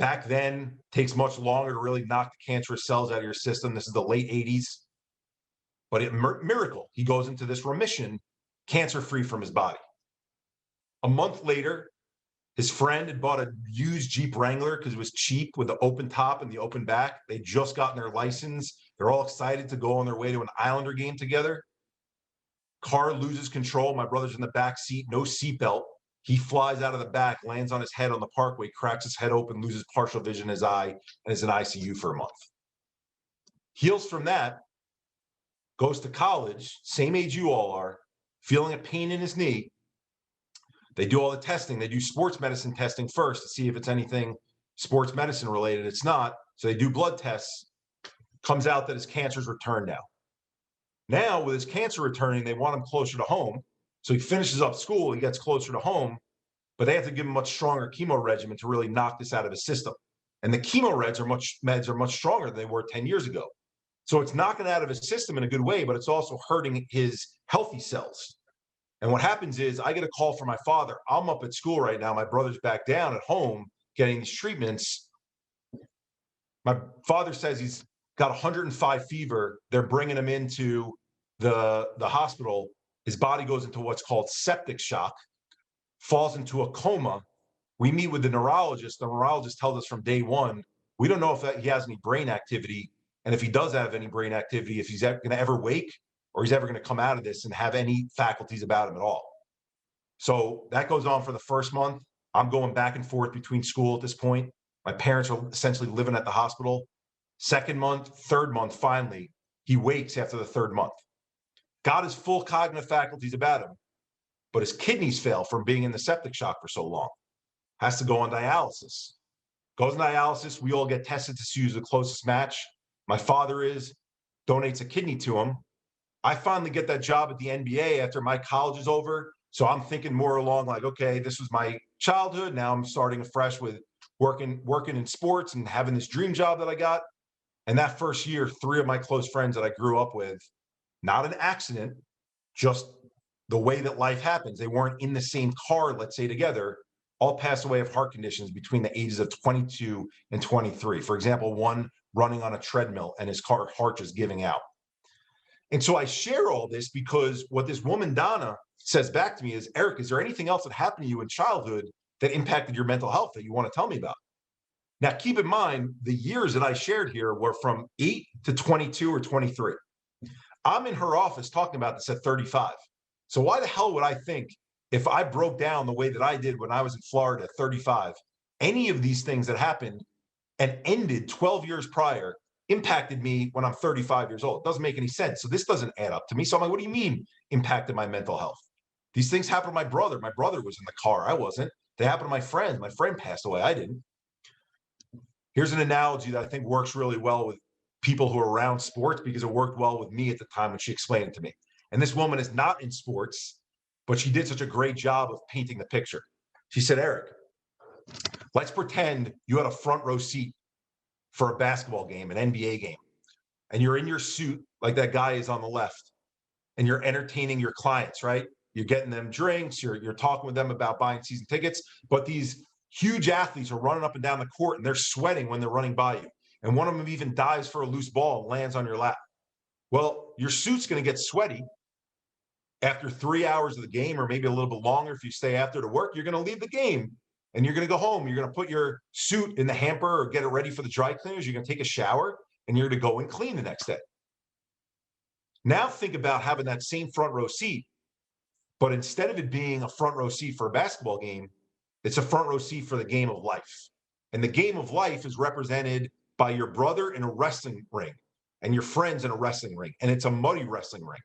Back then, takes much longer to really knock the cancerous cells out of your system. This is the late 80s. But miracle, he goes into this remission, cancer-free from his body. A month later, his friend had bought a used Jeep Wrangler because it was cheap with the open top and the open back. They'd just gotten their license. They're all excited to go on their way to an Islander game together. Car loses control. My brother's in the back seat, no seatbelt. He flies out of the back, lands on his head on the parkway, cracks his head open, loses partial vision in his eye, and is in ICU for a month. Heals from that, goes to college, same age you all are, feeling a pain in his knee. They do all the testing. They do sports medicine testing first to see if it's anything sports medicine related. It's not. So they do blood tests. Comes out that his cancer's returned now. Now, with his cancer returning, they want him closer to home. So he finishes up school. He gets closer to home. But they have to give him a much stronger chemo regimen to really knock this out of his system. And the chemo meds are much stronger than they were 10 years ago. So it's knocking it out of his system in a good way, but it's also hurting his healthy cells. And what happens is I get a call from my father. I'm up at school right now. My brother's back down at home getting these treatments. My father says he's got 105 fever. They're bringing him into the hospital. His body goes into what's called septic shock, falls into a coma. We meet with the neurologist. The neurologist tells us from day one, we don't know if he has any brain activity. And if he does have any brain activity, if he's going to ever wake, or he's ever going to come out of this and have any faculties about him at all. So that goes on for the first month. I'm going back and forth between school at this point. My parents are essentially living at the hospital. Second month, third month, finally, he wakes after the third month. Got his full cognitive faculties about him, but his kidneys fail from being in the septic shock for so long. Has to go on dialysis. Goes on dialysis. We all get tested to see who's the closest match. My father donates a kidney to him. I finally get that job at the NBA after my college is over. So I'm thinking more along like, okay, this was my childhood. Now I'm starting afresh with working in sports and having this dream job that I got. And that first year, 3 of my close friends that I grew up with, not an accident, just the way that life happens. They weren't in the same car, let's say, together, all passed away of heart conditions between the ages of 22 and 23. For example, one running on a treadmill and his heart just giving out. And so I share all this because what this woman, Donna, says back to me is, Eric, is there anything else that happened to you in childhood that impacted your mental health that you want to tell me about? Now, keep in mind, the years that I shared here were from 8 to 22 or 23. I'm in her office talking about this at 35. So why the hell would I think if I broke down the way that I did when I was in Florida at 35, any of these things that happened and ended 12 years prior impacted me when I'm 35 years old? It doesn't make any sense. So this doesn't add up to me. So I'm like, what do you mean impacted my mental health? These things happened to my brother. My brother was in the car. I wasn't. They happened to my friends. My friend passed away. I didn't. Here's an analogy that I think works really well with people who are around sports because it worked well with me at the time when she explained it to me. And this woman is not in sports, but she did such a great job of painting the picture. She said, Eric, let's pretend you had a front row seat for a basketball game, an NBA game, and you're in your suit like that guy is on the left, and you're entertaining your clients, right? You're getting them drinks, you're talking with them about buying season tickets, but these huge athletes are running up and down the court and they're sweating when they're running by you. And one of them even dives for a loose ball and lands on your lap. Well, your suit's going to get sweaty after 3 hours of the game, or maybe a little bit longer if you stay after to work. You're going to leave the game and you're going to go home. You're going to put your suit in the hamper or get it ready for the dry cleaners. You're going to take a shower and you're going to go and clean the next day. Now think about having that same front row seat, but instead of it being a front row seat for a basketball game, it's a front row seat for the game of life. And the game of life is represented by your brother in a wrestling ring and your friends in a wrestling ring. And it's a muddy wrestling ring.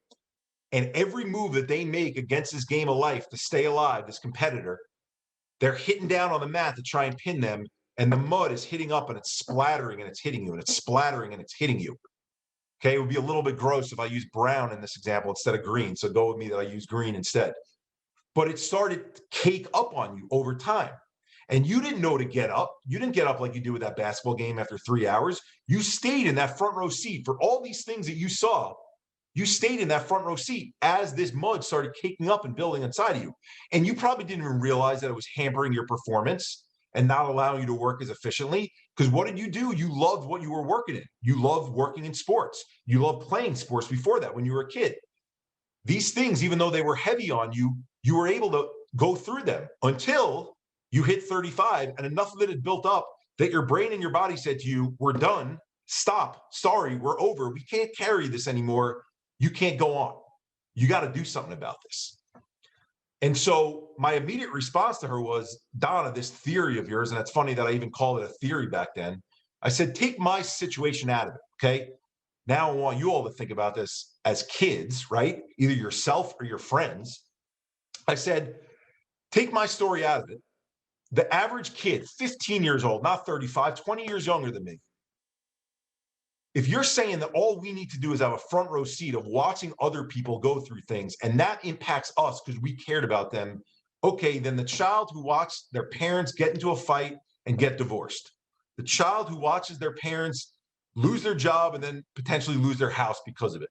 And every move that they make against this game of life to stay alive, this competitor, they're hitting down on the mat to try and pin them. And the mud is hitting up and it's splattering and it's hitting you and it's splattering and it's hitting you. Okay, it would be a little bit gross if I use brown in this example instead of green. So go with me that I use green instead. But it started to cake up on you over time. And you didn't know to get up. You didn't get up like you do with that basketball game after 3 hours. You stayed in that front row seat for all these things that you saw. You stayed in that front row seat as this mud started caking up and building inside of you. And you probably didn't even realize that it was hampering your performance and not allowing you to work as efficiently. Because what did you do? You loved what you were working in. You loved working in sports. You loved playing sports before that when you were a kid. These things, even though they were heavy on you, you were able to go through them until you hit 35 and enough of it had built up that your brain and your body said to you, we're done, stop, sorry, we're over, we can't carry this anymore, you can't go on. You got to do something about this. And so my immediate response to her was, Donna, this theory of yours, and it's funny that I even called it a theory back then, I said, take my situation out of it, okay? Now I want you all to think about this as kids, right? Either yourself or your friends. I said, take my story out of it. The average kid, 15 years old, not 35, 20 years younger than me. If you're saying that all we need to do is have a front row seat of watching other people go through things, and that impacts us because we cared about them, okay, then the child who watched their parents get into a fight and get divorced, the child who watches their parents lose their job and then potentially lose their house because of it,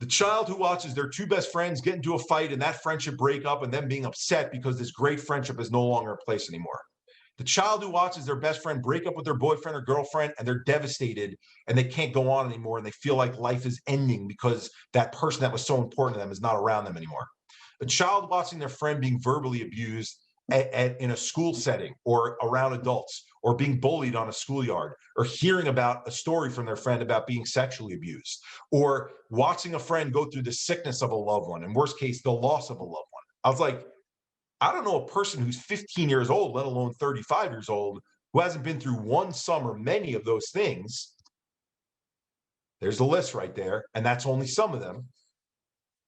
the child who watches their two best friends get into a fight and that friendship break up and them being upset because this great friendship is no longer in place anymore. The child who watches their best friend break up with their boyfriend or girlfriend and they're devastated and they can't go on anymore and they feel like life is ending because that person that was so important to them is not around them anymore. A child watching their friend being verbally abused in a school setting or around adults, or being bullied on a schoolyard, or hearing about a story from their friend about being sexually abused, or watching a friend go through the sickness of a loved one, in worst case, the loss of a loved one. I was like, I don't know a person who's 15 years old, let alone 35 years old, who hasn't been through one, some, or many of those things. There's the list right there, and that's only some of them.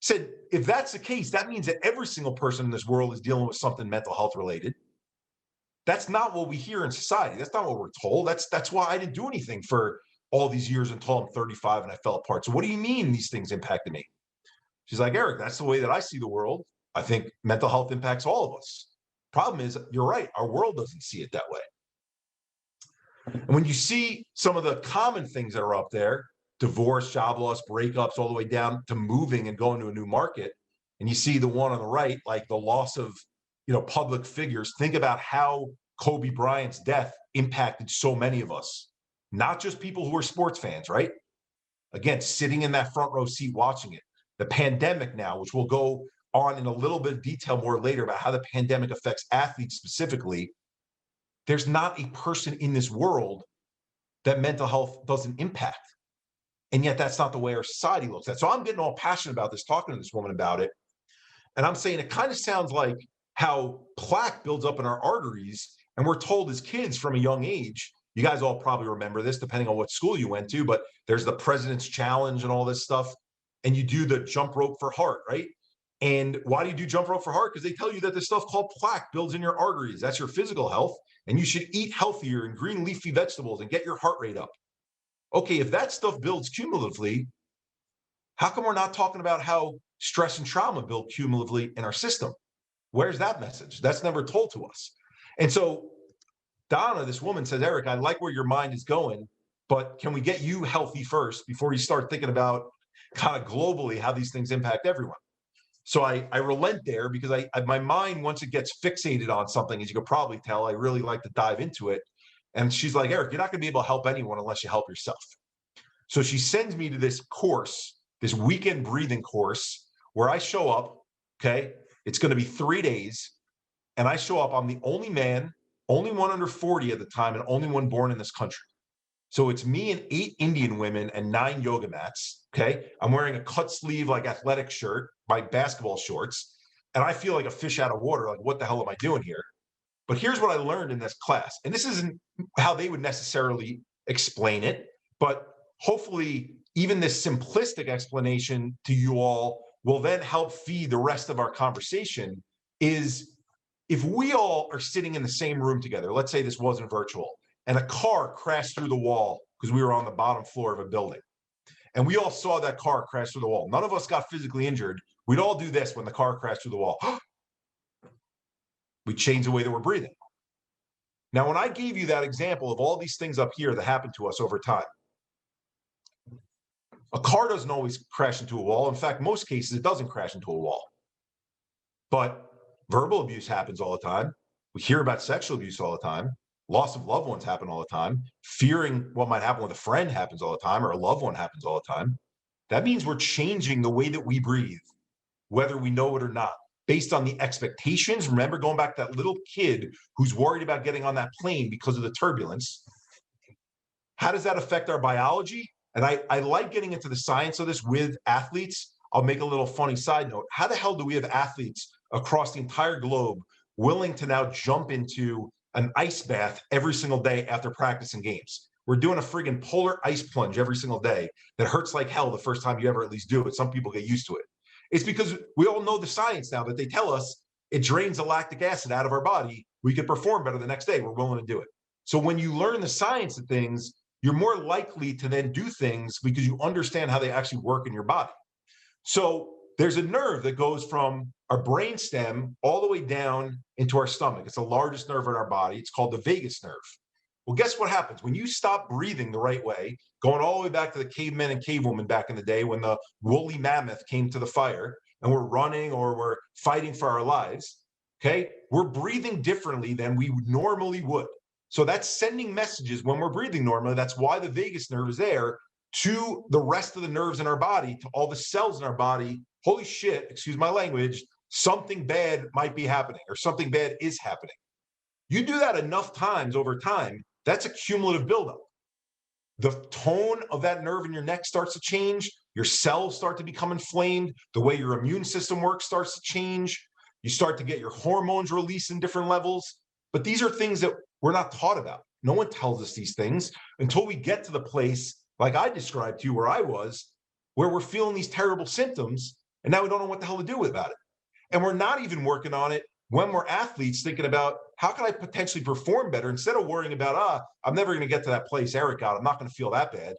Said, if that's the case, that means that every single person in this world is dealing with something mental health related. That's not what we hear in society. That's not what we're told. That's why I didn't do anything for all these years until I'm 35 and I fell apart. So what do you mean these things impacted me? She's like, Eric, that's the way that I see the world. I think mental health impacts all of us. Problem is, you're right. Our world doesn't see it that way. And when you see some of the common things that are up there, divorce, job loss, breakups, all the way down to moving and going to a new market, and you see the one on the right, like the loss of, public figures, think about how Kobe Bryant's death impacted so many of us, not just people who are sports fans, right? Again, sitting in that front row seat watching it. The pandemic now, which we'll go on in a little bit of detail more later about how the pandemic affects athletes specifically. There's not a person in this world that mental health doesn't impact. And yet that's not the way our society looks at. So I'm getting all passionate about this, talking to this woman about it. And I'm saying it kind of sounds like how plaque builds up in our arteries. And we're told as kids from a young age, you guys all probably remember this, depending on what school you went to, but there's the President's Challenge and all this stuff. And you do the jump rope for heart, right? And why do you do jump rope for heart? Because they tell you that this stuff called plaque builds in your arteries. That's your physical health. And you should eat healthier and green leafy vegetables and get your heart rate up. Okay, if that stuff builds cumulatively, how come we're not talking about how stress and trauma build cumulatively in our system? Where's that message? That's never told to us. And so Donna, this woman, says, Eric, I like where your mind is going, but can we get you healthy first before you start thinking about kind of globally how these things impact everyone? So I relent there because my mind, once it gets fixated on something, as you could probably tell, I really like to dive into it. And she's like, Eric, you're not going to be able to help anyone unless you help yourself. So she sends me to this course, this weekend breathing course, where I show up, okay? It's going to be 3 days. And I show up, I'm the only man, only one under 40 at the time, and only one born in this country. So it's me and 8 Indian women and 9 yoga mats, okay? I'm wearing a cut sleeve, like athletic shirt, my basketball shorts, and I feel like a fish out of water. Like, what the hell am I doing here? But here's what I learned in this class. And this isn't how they would necessarily explain it, but hopefully even this simplistic explanation to you all will then help feed the rest of our conversation. Is if we all are sitting in the same room together, let's say this wasn't virtual, and a car crashed through the wall because we were on the bottom floor of a building, and we all saw that car crash through the wall. None of us got physically injured. We'd all do this when the car crashed through the wall. We change the way that we're breathing. Now, when I gave you that example of all these things up here that happen to us over time, a car doesn't always crash into a wall. In fact, most cases, it doesn't crash into a wall. But verbal abuse happens all the time. We hear about sexual abuse all the time. Loss of loved ones happen all the time. Fearing what might happen with a friend happens all the time, or a loved one happens all the time. That means we're changing the way that we breathe, whether we know it or not, based on the expectations. Remember, going back to that little kid who's worried about getting on that plane because of the turbulence. How does that affect our biology? And I like getting into the science of this with athletes. I'll make a little funny side note. How the hell do we have athletes across the entire globe willing to now jump into an ice bath every single day after practice and games? We're doing a friggin' polar ice plunge every single day that hurts like hell the first time you ever at least do it. Some people get used to it. It's because we all know the science now that they tell us it drains the lactic acid out of our body. We could perform better the next day. We're willing to do it. So when you learn the science of things, you're more likely to then do things because you understand how they actually work in your body. So there's a nerve that goes from our brain stem all the way down into our stomach. It's the largest nerve in our body. It's called the vagus nerve. Well, guess what happens? When you stop breathing the right way, going all the way back to the cavemen and cavewomen back in the day when the woolly mammoth came to the fire and we're running or we're fighting for our lives, okay? We're breathing differently than we normally would. So that's sending messages when we're breathing normally. That's why the vagus nerve is there to the rest of the nerves in our body, to all the cells in our body. Holy shit, excuse my language, something bad might be happening or something bad is happening. You do that enough times over time, that's a cumulative buildup. The tone of that nerve in your neck starts to change. Your cells start to become inflamed. The way your immune system works starts to change. You start to get your hormones released in different levels. But these are things that we're not taught about. No one tells us these things until we get to the place, like I described to you where I was, where we're feeling these terrible symptoms, and now we don't know what the hell to do about it. And we're not even working on it when we're athletes, thinking about how can I potentially perform better instead of worrying about, I'm never going to get to that place Eric got. I'm not going to feel that bad.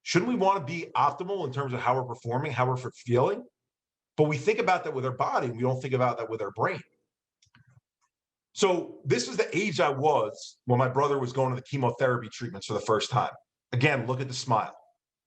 Shouldn't we want to be optimal in terms of how we're performing, how we're feeling? But we think about that with our body. We don't think about that with our brain. So this was the age I was when my brother was going to the chemotherapy treatments for the first time. Again, look at the smile.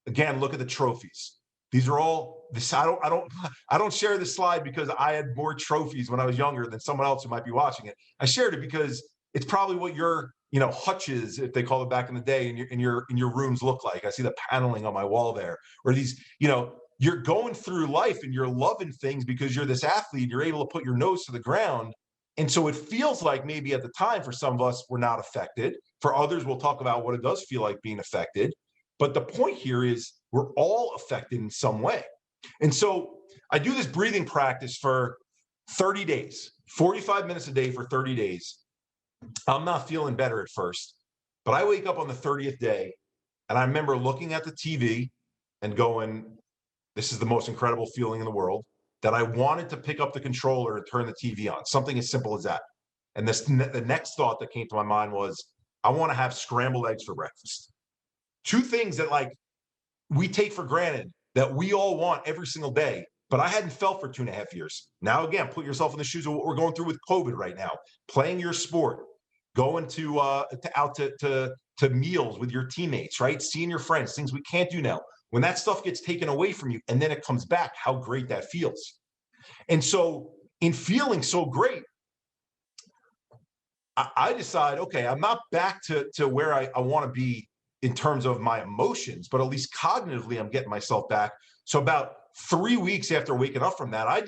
Again, look at the trophies. These are all this. I don't share this slide because I had more trophies when I was younger than someone else who might be watching it. I shared it because it's probably what your, hutches, if they call it back in the day, in your rooms look like. I see the paneling on my wall there, or these, you're going through life and you're loving things because you're this athlete. You're able to put your nose to the ground. And so it feels like maybe at the time for some of us, we're not affected. For others, we'll talk about what it does feel like being affected. But the point here is we're all affected in some way. And so I do this breathing practice for 30 days, 45 minutes a day for 30 days. I'm not feeling better at first, but I wake up on the 30th day and I remember looking at the TV and going, this is the most incredible feeling in the world, that I wanted to pick up the controller and turn the TV on, something as simple as that. And the next thought that came to my mind was, I want to have scrambled eggs for breakfast. Two things that we take for granted that we all want every single day, but I hadn't felt for 2.5 years. Now, again, put yourself in the shoes of what we're going through with COVID right now, playing your sport, going out to meals with your teammates, right? Seeing your friends, things we can't do now. When that stuff gets taken away from you and then it comes back, how great that feels. And so in feeling so great, I decide, okay, I'm not back to where I want to be in terms of my emotions, but at least cognitively, I'm getting myself back. So about 3 weeks after waking up from that, I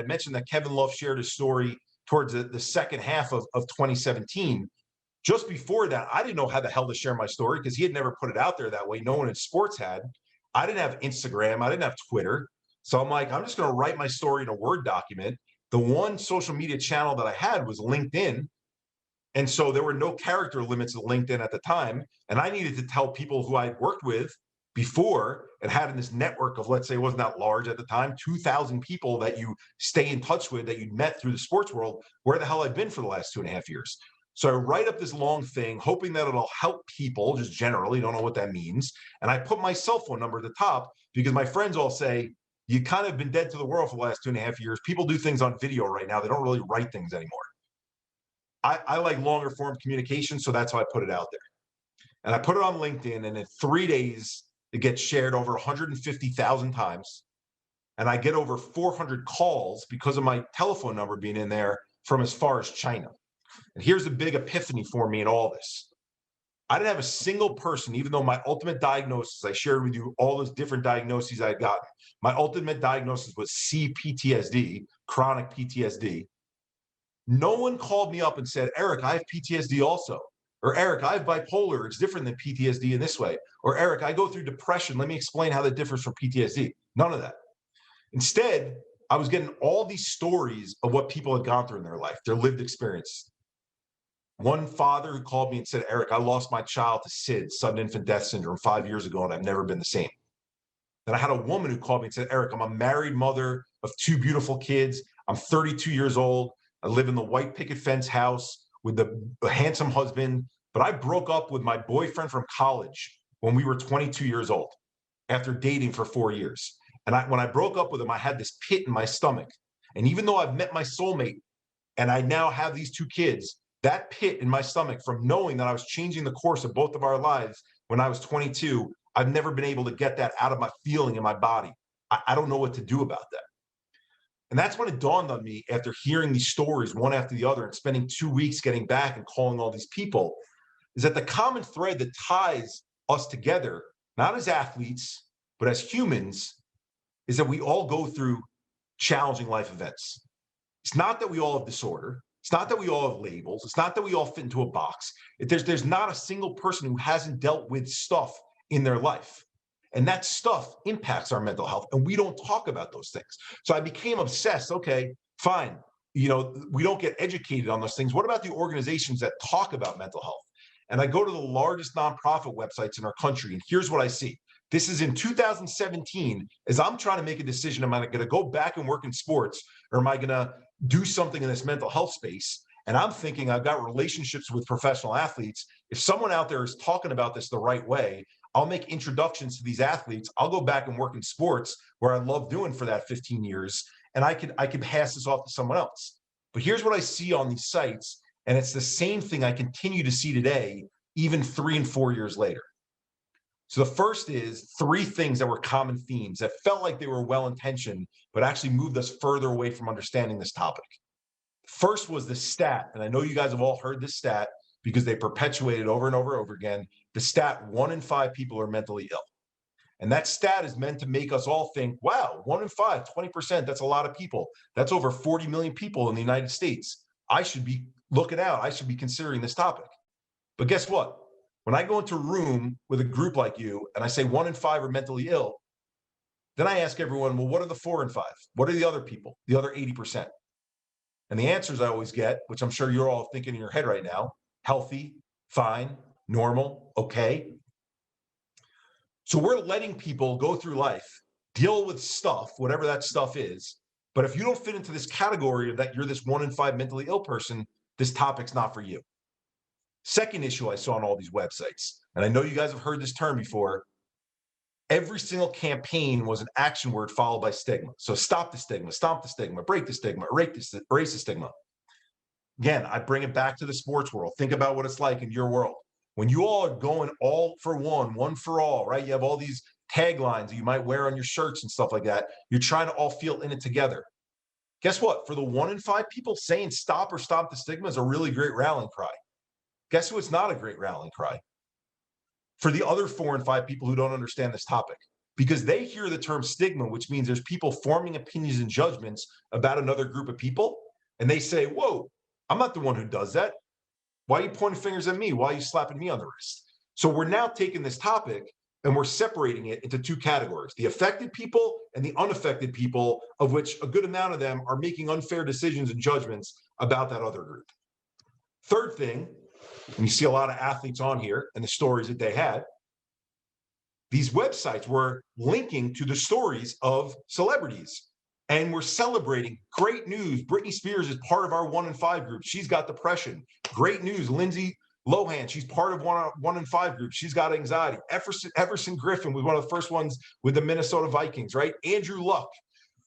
mentioned that Kevin Love shared his story towards the second half of 2017. Just before that, I didn't know how the hell to share my story because he had never put it out there that way. No one in sports had. I didn't have Instagram. I didn't have Twitter. So I'm like, I'm just going to write my story in a Word document. The one social media channel that I had was LinkedIn. And so there were no character limits at LinkedIn at the time. And I needed to tell people who I'd worked with before and had in this network of, let's say, it wasn't that large at the time, 2,000 people that you stay in touch with that you'd met through the sports world, where the hell I've been for the last 2.5 years. So I write up this long thing, hoping that it'll help people, just generally, don't know what that means. And I put my cell phone number at the top because my friends all say, you kind of been dead to the world for the last 2.5 years. People do things on video right now. They don't really write things anymore. I like longer form communication, so that's how I put it out there. And I put it on LinkedIn, and in 3 days, it gets shared over 150,000 times. And I get over 400 calls because of my telephone number being in there from as far as China. And here's the big epiphany for me in all this. I didn't have a single person, even though my ultimate diagnosis, I shared with you all those different diagnoses I had gotten. My ultimate diagnosis was CPTSD, chronic PTSD. No one called me up and said, Eric, I have PTSD also. Or Eric, I have bipolar. It's different than PTSD in this way. Or Eric, I go through depression. Let me explain how that differs from PTSD. None of that. Instead, I was getting all these stories of what people had gone through in their life, their lived experience. One father who called me and said, Eric, I lost my child to SID, sudden infant death syndrome, 5 years ago, and I've never been the same. Then I had a woman who called me and said, Eric, I'm a married mother of 2 beautiful kids. I'm 32 years old. I live in the white picket fence house with a handsome husband, but I broke up with my boyfriend from college when we were 22 years old after dating for 4 years. And when I broke up with him, I had this pit in my stomach. And even though I've met my soulmate and I now have these 2 kids, that pit in my stomach from knowing that I was changing the course of both of our lives when I was 22, I've never been able to get that out of my feeling in my body. I don't know what to do about that. And that's when it dawned on me after hearing these stories one after the other and spending 2 weeks getting back and calling all these people, is that the common thread that ties us together, not as athletes, but as humans, is that we all go through challenging life events. It's not that we all have disorder. It's not that we all have labels. It's not that we all fit into a box. There's not a single person who hasn't dealt with stuff in their life. And that stuff impacts our mental health. And we don't talk about those things. So I became obsessed. Okay, fine. You know, we don't get educated on those things. What about the organizations that talk about mental health? And I go to the largest nonprofit websites in our country. And here's what I see. This is in 2017, as I'm trying to make a decision, am I going to go back and work in sports, or am I going to do something in this mental health space? And I'm thinking I've got relationships with professional athletes. If someone out there is talking about this the right way, I'll make introductions to these athletes. I'll go back and work in sports where I love doing for that 15 years. And I could pass this off to someone else. But here's what I see on these sites. And it's the same thing I continue to see today, even 3 and 4 years later. So the first is 3 things that were common themes that felt like they were well-intentioned, but actually moved us further away from understanding this topic. First was the stat, and I know you guys have all heard this stat because they perpetuate it over and over and over again. The stat, 1 in 5 people are mentally ill. And that stat is meant to make us all think, wow, 1 in 5, 20%, that's a lot of people. That's over 40 million people in the United States. I should be looking out. I should be considering this topic. But guess what? When I go into a room with a group like you and I say 1 in 5 are mentally ill, then I ask everyone, well, what are the 4 and 5? What are the other people, the other 80%? And the answers I always get, which I'm sure you're all thinking in your head right now, healthy, fine, normal, okay. So we're letting people go through life, deal with stuff, whatever that stuff is. But if you don't fit into this category of that you're this 1 in 5 mentally ill person, this topic's not for you. Second issue I saw on all these websites, and I know you guys have heard this term before, every single campaign was an action word followed by stigma. So stop the stigma, stomp the stigma, break the stigma, erase the stigma. Again, I bring it back to the sports world. Think about what it's like in your world. When you all are going all for one for all, right? You have all these taglines that you might wear on your shirts and stuff like that. You're trying to all feel in it together. Guess what? For the 1 in 5 people, saying stop or stop the stigma is a really great rallying cry. Guess who it's not a great rallying cry? For the other 4 and 5 people who don't understand this topic, because they hear the term stigma, which means there's people forming opinions and judgments about another group of people. And they say, whoa, I'm not the one who does that. Why are you pointing fingers at me? Why are you slapping me on the wrist? So we're now taking this topic and we're separating it into 2 categories, the affected people and the unaffected people, of which a good amount of them are making unfair decisions and judgments about that other group. Third thing, and you see a lot of athletes on here and the stories that they had, these websites were linking to the stories of celebrities. And we're celebrating great news. Britney Spears is part of our 1 in 5 group. She's got depression. Great news. Lindsay Lohan, she's part of 1 in 5 group. She's got anxiety. Everson Griffin was one of the first ones with the Minnesota Vikings, right? Andrew Luck,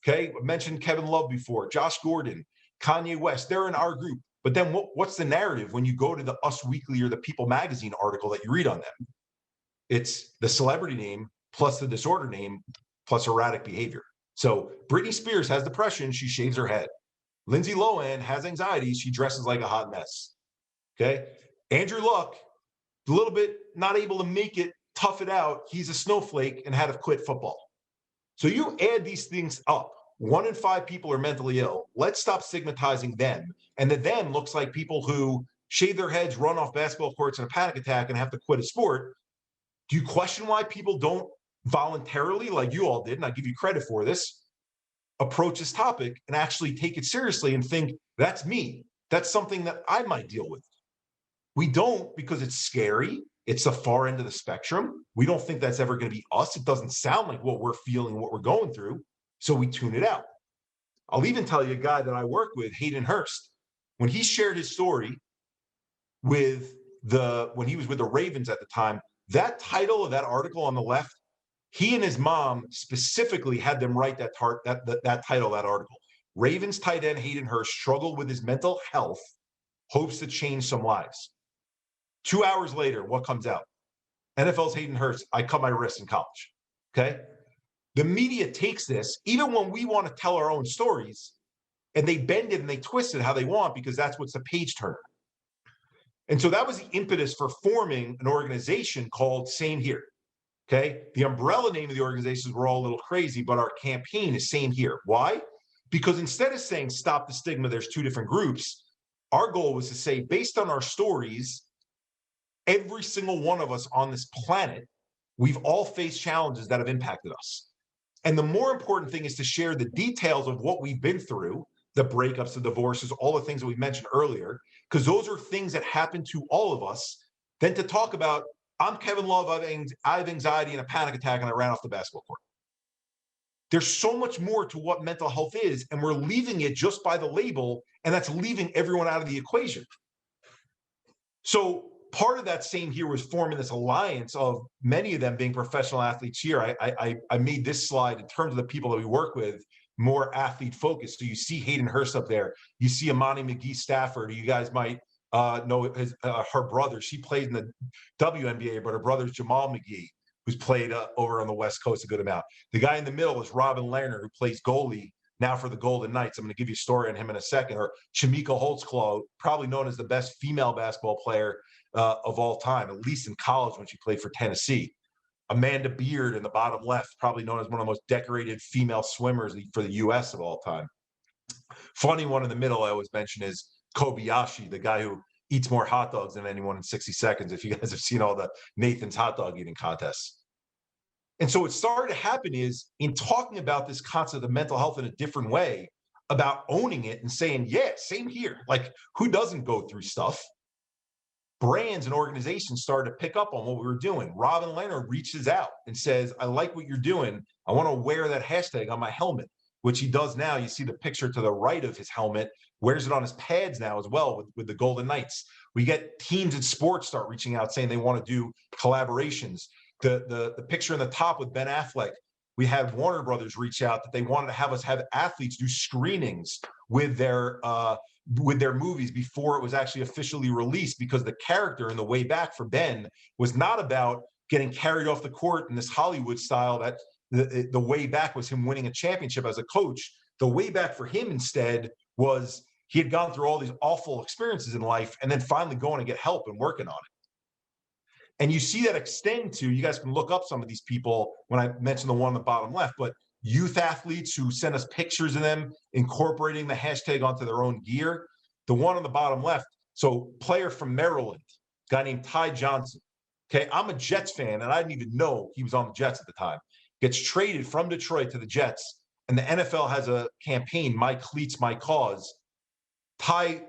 okay? I mentioned Kevin Love before. Josh Gordon, Kanye West, they're in our group. But then what's the narrative when you go to the Us Weekly or the People Magazine article that you read on them? It's the celebrity name plus the disorder name plus erratic behavior. So Britney Spears has depression, she shaves her head. Lindsay Lohan has anxiety, she dresses like a hot mess. Okay? Andrew Luck, a little bit not able to make it, tough it out. He's a snowflake and had to quit football. So you add these things up. 1 in 5 people are mentally ill. Let's stop stigmatizing them. And the them looks like people who shave their heads, run off basketball courts in a panic attack and have to quit a sport. Do you question why people don't voluntarily, like you all did, and I give you credit for this, approach this topic and actually take it seriously and think, that's me. That's something that I might deal with. We don't, because it's scary. It's the far end of the spectrum. We don't think that's ever going to be us. It doesn't sound like what we're feeling, what we're going through. So we tune it out. I'll even tell you a guy that I work with, Hayden Hurst, when he shared his story when he was with the Ravens at the time, that title of that article on the left, he and his mom specifically had them write that title, that article. Ravens tight end Hayden Hurst struggled with his mental health, hopes to change some lives. 2 hours later, what comes out? NFL's Hayden Hurst, I cut my wrist in college. Okay? The media takes this, even when we want to tell our own stories, and they bend it and they twist it how they want because that's what's the page turner. And so that was the impetus for forming an organization called Same Here. Okay? The umbrella name of the organizations were all a little crazy, but our campaign is Same Here. Why? Because instead of saying stop the stigma, there's two different groups, our goal was to say, based on our stories, every single one of us on this planet, we've all faced challenges that have impacted us. And the more important thing is to share the details of what we've been through, the breakups, the divorces, all the things that we mentioned earlier, because those are things that happen to all of us, than to talk about, I'm Kevin Love, I have anxiety and a panic attack, and I ran off the basketball court. There's so much more to what mental health is, and we're leaving it just by the label, and that's leaving everyone out of the equation. So part of that same here was forming this alliance of many of them being professional athletes here. I made this slide in terms of the people that we work with, more athlete focused. So you see Hayden Hurst up there. You see Amani McGee Stafford. You guys might know her brother. She played in the WNBA, but her brother's Jamal McGee, who's played over on the West Coast a good amount. The guy in the middle is Robin Lerner, who plays goalie now for the Golden Knights. I'm going to give you a story on him in a second. Or Shamika Holtzclaw, probably known as the best female basketball player of all time, at least in college when she played for Tennessee. Amanda Beard in the bottom left, probably known as one of the most decorated female swimmers for the U.S. of all time. Funny one in the middle I always mention is Kobayashi, the guy who eats more hot dogs than anyone in 60 seconds, if you guys have seen all the Nathan's hot dog eating contests. And so what started to happen is, in talking about this concept of mental health in a different way, about owning it and saying, yeah, same here. Like, who doesn't go through stuff? Brands and organizations started to pick up on what we were doing. Robin Lerner reaches out and says, I like what you're doing. I want to wear that hashtag on my helmet, which he does now. You see the picture to the right of his helmet, wears it on his pads now as well with the Golden Knights. We get teams in sports start reaching out saying they want to do collaborations. The picture in the top with Ben Affleck, we had Warner Brothers reach out that they wanted to have us have athletes do screenings with their movies before it was actually officially released, because the character in the way back for Ben was not about getting carried off the court in this Hollywood style. That the way back was him winning a championship as a coach. The way back for him instead was he had gone through all these awful experiences in life and then finally going to get help and working on it. And you see that extend to, you guys can look up some of these people when I mentioned the one on the bottom left, but youth athletes who send us pictures of them incorporating the hashtag onto their own gear. The one on the bottom left, so player from Maryland, guy named Ty Johnson. Okay, I'm a Jets fan, and I didn't even know he was on the Jets at the time. Gets traded from Detroit to the Jets, and the NFL has a campaign, My Cleats, My Cause. Ty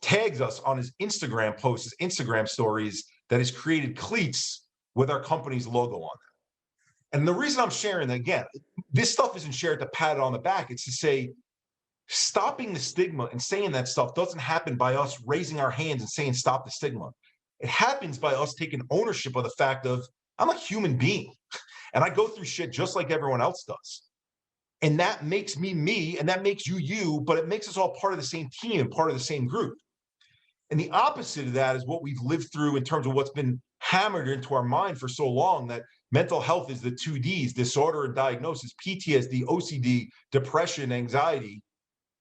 tags us on his Instagram posts, his Instagram stories, that has created cleats with our company's logo on them. And the reason I'm sharing that, again, this stuff isn't shared to pat it on the back. It's to say, stopping the stigma and saying that stuff doesn't happen by us raising our hands and saying, stop the stigma. It happens by us taking ownership of the fact of, I'm a human being and I go through shit just like everyone else does. And that makes me me, and that makes you you, but it makes us all part of the same team and part of the same group. And the opposite of that is what we've lived through in terms of what's been hammered into our mind for so long, that mental health is the 2 Ds, disorder and diagnosis, PTSD, OCD, depression, anxiety.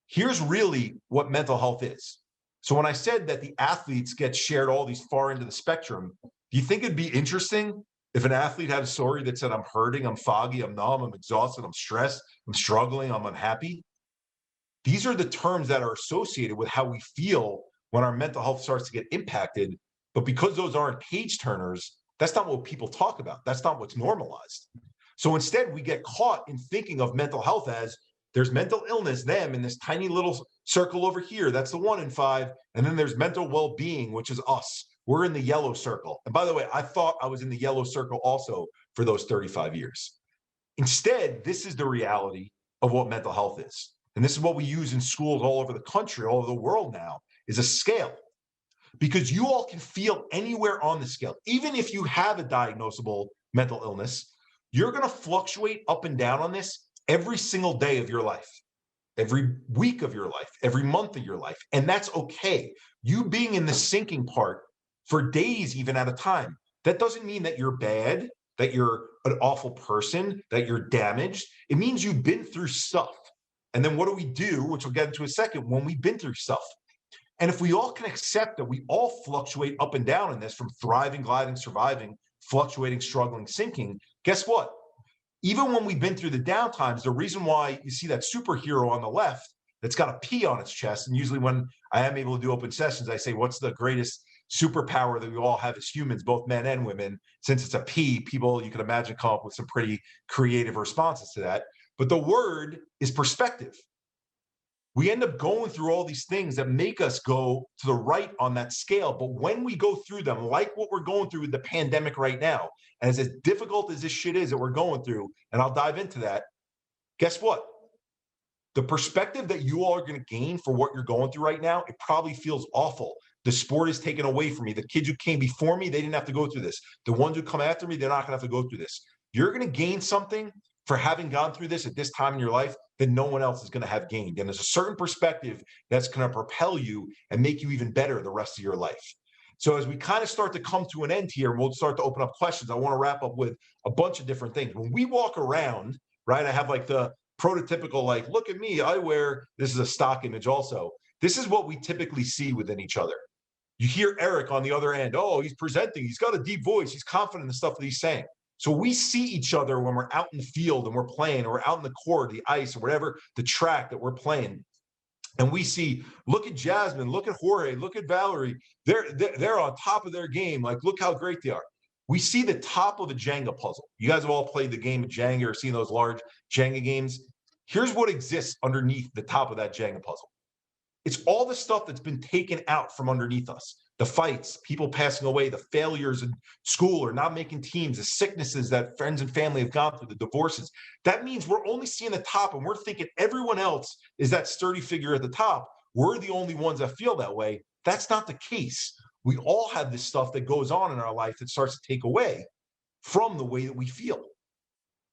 Here's really what mental health is. So when I said that the athletes get shared all these far into the spectrum, do you think it'd be interesting if an athlete had a story that said, I'm hurting, I'm foggy, I'm numb, I'm exhausted, I'm stressed, I'm struggling, I'm unhappy? These are the terms that are associated with how we feel when our mental health starts to get impacted. But because those aren't page turners, that's not what people talk about. That's not what's normalized. So instead, we get caught in thinking of mental health as there's mental illness, them in this tiny little circle over here. That's the 1 in 5. And then there's mental well-being, which is us. We're in the yellow circle. And by the way, I thought I was in the yellow circle also for those 35 years. Instead, this is the reality of what mental health is. And this is what we use in schools all over the country, all over the world now, is a scale. Because you all can feel anywhere on the scale. Even if you have a diagnosable mental illness, you're going to fluctuate up and down on this every single day of your life, every week of your life, every month of your life. And that's okay. You being in the sinking part for days, even at a time, that doesn't mean that you're bad, that you're an awful person, that you're damaged. It means you've been through stuff. And then what do we do, which we'll get into in a second, when we've been through stuff? And if we all can accept that we all fluctuate up and down in this, from thriving, gliding, surviving, fluctuating, struggling, sinking, guess what? even when we've been through the downtimes, the reason why you see that superhero on the left that's got a P on its chest, and usually when I am able to do open sessions, I say, what's the greatest superpower that we all have as humans, both men and women? Since it's a P, people, you can imagine, come up with some pretty creative responses to that. But the word is perspective. We end up going through all these things that make us go to the right on that scale. But when we go through them, like what we're going through with the pandemic right now, and as difficult as this shit is that we're going through, and I'll dive into that, guess what? The perspective that you all are going to gain for what you're going through right now, it probably feels awful. The sport is taken away from me. The kids who came before me, they didn't have to go through this. The ones who come after me, they're not going to have to go through this. You're going to gain something for having gone through this at this time in your life that no one else is going to have gained. And there's a certain perspective that's going to propel you and make you even better the rest of your life. So as we kind of start to come to an end here, and we'll start to open up questions, I want to wrap up with a bunch of different things. When we walk around, right, I have like the prototypical, like, look at me, I wear, this is a stock image also. This is what we typically see within each other. You hear Eric on the other end, oh, he's presenting, he's got a deep voice, he's confident in the stuff that he's saying. So we see each other when we're out in the field and we're playing, or we're out in the court, the ice, or whatever, the track that we're playing. And we see, look at Jasmine, look at Jorge, look at Valerie. They're on top of their game. Like, look how great they are. We see the top of a Jenga puzzle. You guys have all played the game of Jenga or seen those large Jenga games. Here's what exists underneath the top of that Jenga puzzle. It's all the stuff that's been taken out from underneath us. The fights, people passing away, the failures in school or not making teams, the sicknesses that friends and family have gone through, the divorces. That means we're only seeing the top, and we're thinking everyone else is that sturdy figure at the top. We're the only ones that feel that way. That's not the case. We all have this stuff that goes on in our life that starts to take away from the way that we feel.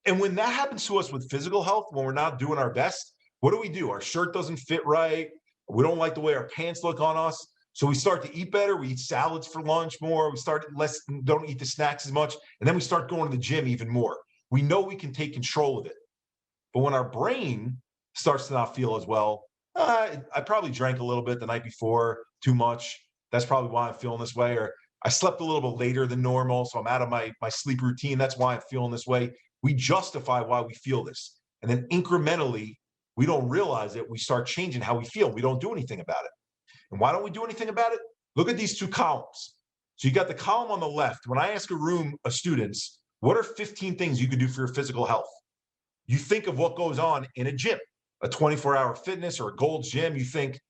And when that happens to us with physical health, when we're not doing our best, what do? Our shirt doesn't fit right. We don't like the way our pants look on us. So we start to eat better. We eat salads for lunch more. We don't eat the snacks as much. And then we start going to the gym even more. We know we can take control of it. But when our brain starts to not feel as well, I probably drank a little bit the night before, too much. That's probably why I'm feeling this way. Or I slept a little bit later than normal, so I'm out of my sleep routine. That's why I'm feeling this way. We justify why we feel this. And then incrementally, we don't realize it. We start changing how we feel. We don't do anything about it. And why don't we do anything about it? Look at these two columns. So you got the column on the left. When I ask a room of students, what are 15 things you can do for your physical health? You think of what goes on in a gym, a 24-hour fitness or a Gold's Gym. You think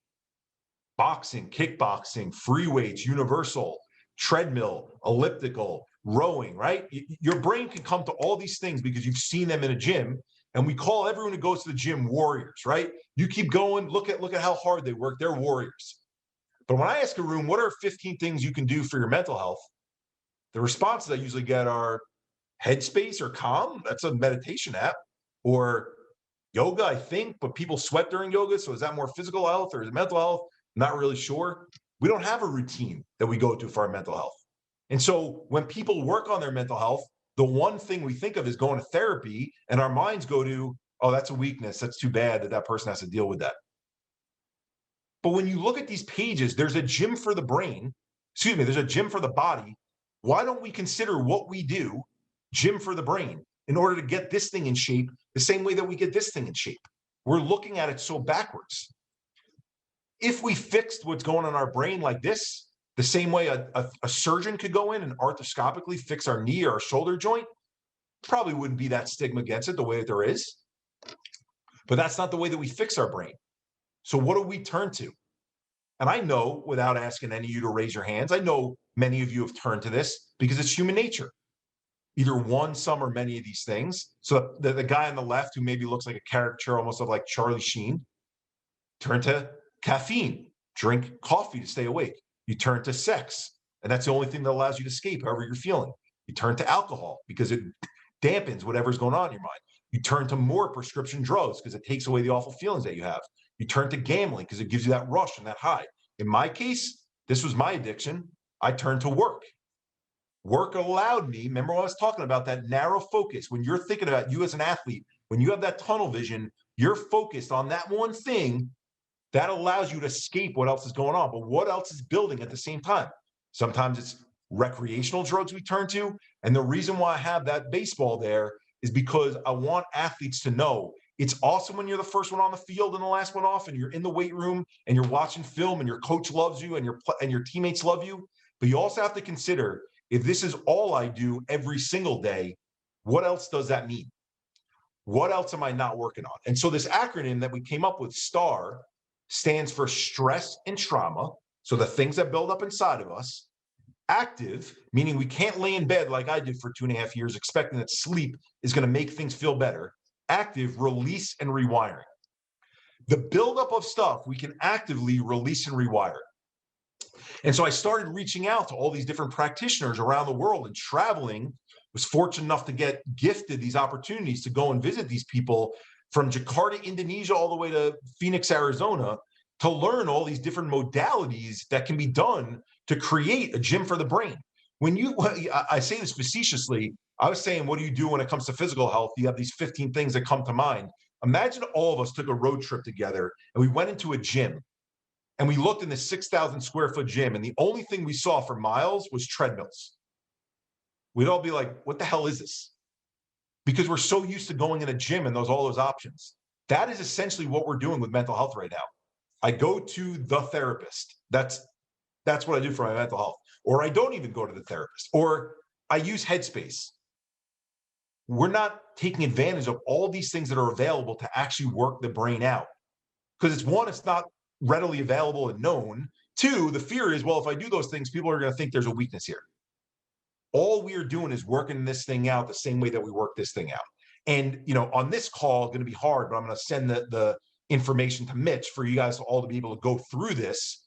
boxing, kickboxing, free weights, universal, treadmill, elliptical, rowing, right? Your brain can come to all these things because you've seen them in a gym. And we call everyone who goes to the gym warriors, right? You keep going, look at how hard they work. They're warriors. But when I ask a room, what are 15 things you can do for your mental health? The responses I usually get are Headspace or Calm. That's a meditation app. Or yoga, I think, but people sweat during yoga. So is that more physical health or is it mental health? Not really sure. We don't have a routine that we go to for our mental health. And so when people work on their mental health, the one thing we think of is going to therapy, and our minds go to, oh, that's a weakness. That's too bad that person has to deal with that. But when you look at these pages, there's a gym for the brain. There's a gym for the body. Why don't we consider what we do gym for the brain in order to get this thing in shape the same way that we get this thing in shape? We're looking at it so backwards. If we fixed what's going on in our brain like this, the same way a surgeon could go in and arthroscopically fix our knee or our shoulder joint, probably wouldn't be that stigma against it the way that there is. But that's not the way that we fix our brain. So what do we turn to? And I know, without asking any of you to raise your hands, I know many of you have turned to this because it's human nature. Either one, some, or many of these things. So the guy on the left who maybe looks like a caricature almost of like Charlie Sheen, turn to caffeine, drink coffee to stay awake. You turn to sex, and that's the only thing that allows you to escape however you're feeling. You turn to alcohol because it dampens whatever's going on in your mind. You turn to more prescription drugs because it takes away the awful feelings that you have. You turn to gambling because it gives you that rush and that high. In my case, this was my addiction. I turned to work. Work allowed me, remember when I was talking about that narrow focus, when you're thinking about you as an athlete, when you have that tunnel vision, you're focused on that one thing. That allows you to escape what else is going on. But what else is building at the same time? Sometimes it's recreational drugs we turn to. And the reason why I have that baseball there is because I want athletes to know it's awesome when you're the first one on the field and the last one off, and you're in the weight room and you're watching film and your coach loves you and your teammates love you. But you also have to consider, if this is all I do every single day, what else does that mean? What else am I not working on? And so this acronym that we came up with, STAR, stands for stress and trauma. So the things that build up inside of us. Active, meaning we can't lay in bed like I did for 2.5 years, expecting that sleep is going to make things feel better. Active, release and rewiring. The buildup of stuff we can actively release and rewire. And so I started reaching out to all these different practitioners around the world and traveling. Was fortunate enough to get gifted these opportunities to go and visit these people from Jakarta, Indonesia, all the way to Phoenix, Arizona, to learn all these different modalities that can be done to create a gym for the brain. I say this facetiously, I was saying, what do you do when it comes to physical health? You have these 15 things that come to mind. Imagine all of us took a road trip together and we went into a gym and we looked in the 6,000 square foot gym, and the only thing we saw for miles was treadmills. We'd all be like, what the hell is this? Because we're so used to going in a gym and all those options. That is essentially what we're doing with mental health right now. I go to the therapist. That's what I do for my mental health. Or I don't even go to the therapist. Or I use Headspace. We're not taking advantage of all these things that are available to actually work the brain out. Because it's not readily available and known. Two, the fear is, well, if I do those things, people are going to think there's a weakness here. All we are doing is working this thing out the same way that we work this thing out. And, on this call, it's going to be hard, but I'm going to send the information to Mitch for you guys all to be able to go through this,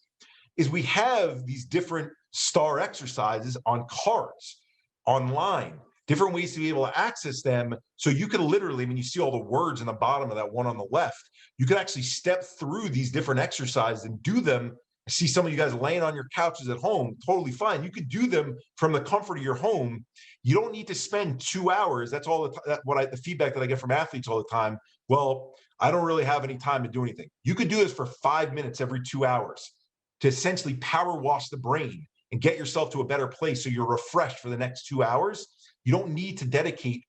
is we have these different STAR exercises on cards, online, different ways to be able to access them. So you can literally, when you see all the words in the bottom of that one on the left, you can actually step through these different exercises and do them. I see some of you guys laying on your couches at home, totally fine. You could do them from the comfort of your home. You don't need to spend 2 hours. That's all the feedback that I get from athletes all the time. Well, I don't really have any time to do anything. You could do this for 5 minutes every 2 hours to essentially power wash the brain and get yourself to a better place so you're refreshed for the next 2 hours. You don't need to dedicate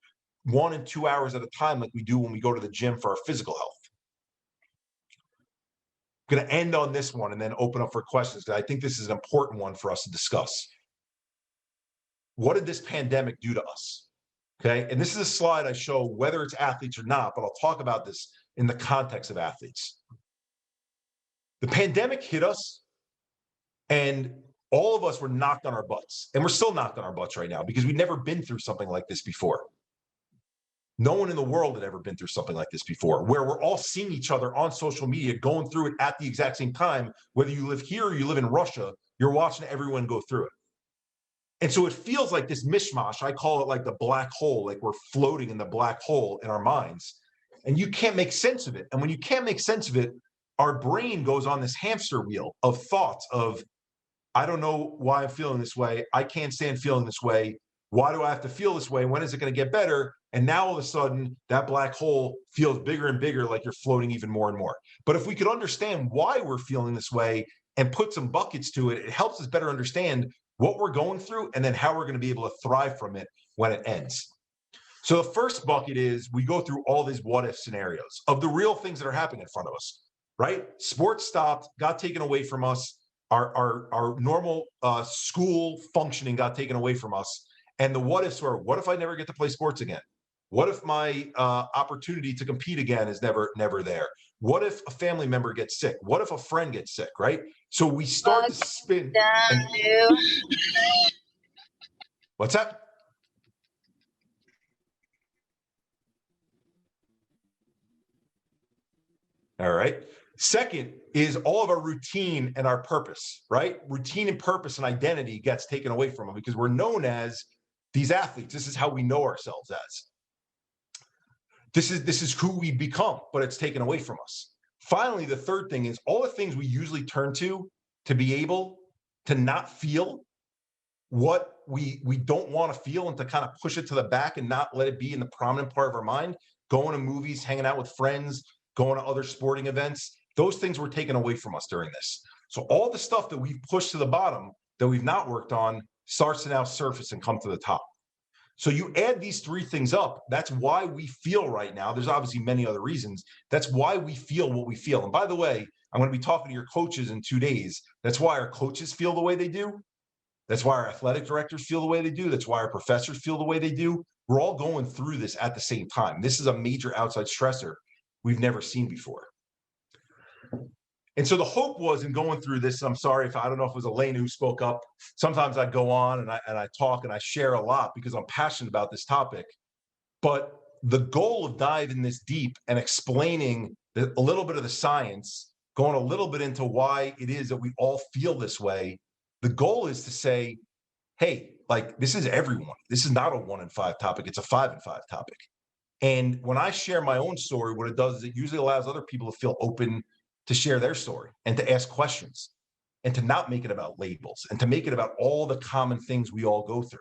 1 and 2 hours at a time like we do when we go to the gym for our physical health. I'm going to end on this one and then open up for questions, because I think this is an important one for us to discuss. What did this pandemic do to us? Okay, and this is a slide I show whether it's athletes or not, but I'll talk about this in the context of athletes. The pandemic hit us, and all of us were knocked on our butts, and we're still knocked on our butts right now because we've never been through something like this before. No one in the world had ever been through something like this before, where we're all seeing each other on social media, going through it at the exact same time. Whether you live here or you live in Russia, you're watching everyone go through it. And so it feels like this mishmash. I call it like the black hole, like we're floating in the black hole in our minds, and you can't make sense of it. And when you can't make sense of it, our brain goes on this hamster wheel of thoughts of, I don't know why I'm feeling this way. I can't stand feeling this way. Why do I have to feel this way? When is it going to get better? And now all of a sudden, that black hole feels bigger and bigger, like you're floating even more and more. But if we could understand why we're feeling this way and put some buckets to it, it helps us better understand what we're going through and then how we're going to be able to thrive from it when it ends. So the first bucket is we go through all these what if scenarios of the real things that are happening in front of us, right? Sports stopped, got taken away from us. Our normal school functioning got taken away from us. And the what ifs were, what if I never get to play sports again? What if my opportunity to compete again is never there? What if a family member gets sick? What if a friend gets sick, right? So we start to spin. What's that? All right. Second is all of our routine and our purpose, right? Routine and purpose and identity gets taken away from them because we're known as these athletes. This is how we know ourselves as. This is who we become, but it's taken away from us. Finally, the third thing is all the things we usually turn to be able to not feel what we don't want to feel and to kind of push it to the back and not let it be in the prominent part of our mind, going to movies, hanging out with friends, going to other sporting events. Those things were taken away from us during this. So all the stuff that we've pushed to the bottom that we've not worked on starts to now surface and come to the top. So you add these three things up. That's why we feel right now. There's obviously many other reasons. That's why we feel what we feel. And by the way, I'm going to be talking to your coaches in 2 days. That's why our coaches feel the way they do. That's why our athletic directors feel the way they do. That's why our professors feel the way they do. We're all going through this at the same time. This is a major outside stressor we've never seen before. And so the hope was in going through this, I'm sorry if I don't know if it was Elena who spoke up. Sometimes I go on and I talk and I share a lot because I'm passionate about this topic. But the goal of diving this deep and explaining a little bit of the science, going a little bit into why it is that we all feel this way, the goal is to say, hey, like this is everyone. This is not a 1 in 5 topic. It's a 5 in 5 topic. And when I share my own story, what it does is it usually allows other people to feel open to share their story and to ask questions and to not make it about labels and to make it about all the common things we all go through.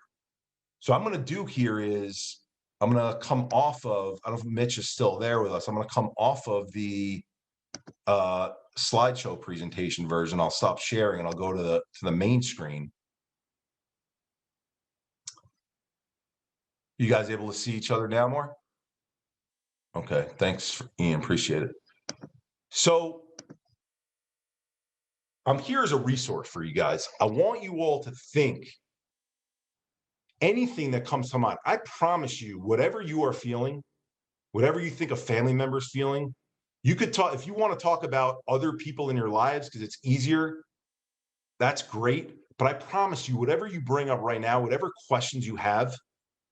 So I'm going to do here is I'm going to come off of, I don't know if Mitch is still there with us. I'm going to come off of the slideshow presentation version. I'll stop sharing and I'll go to the main screen. You guys able to see each other now more? Okay, thanks, Ian. Appreciate it. So I'm here as a resource for you guys. I want you all to think anything that comes to mind. I promise you, whatever you are feeling, whatever you think a family member is feeling, you could talk, if you want to talk about other people in your lives because it's easier, that's great. But I promise you, whatever you bring up right now, whatever questions you have,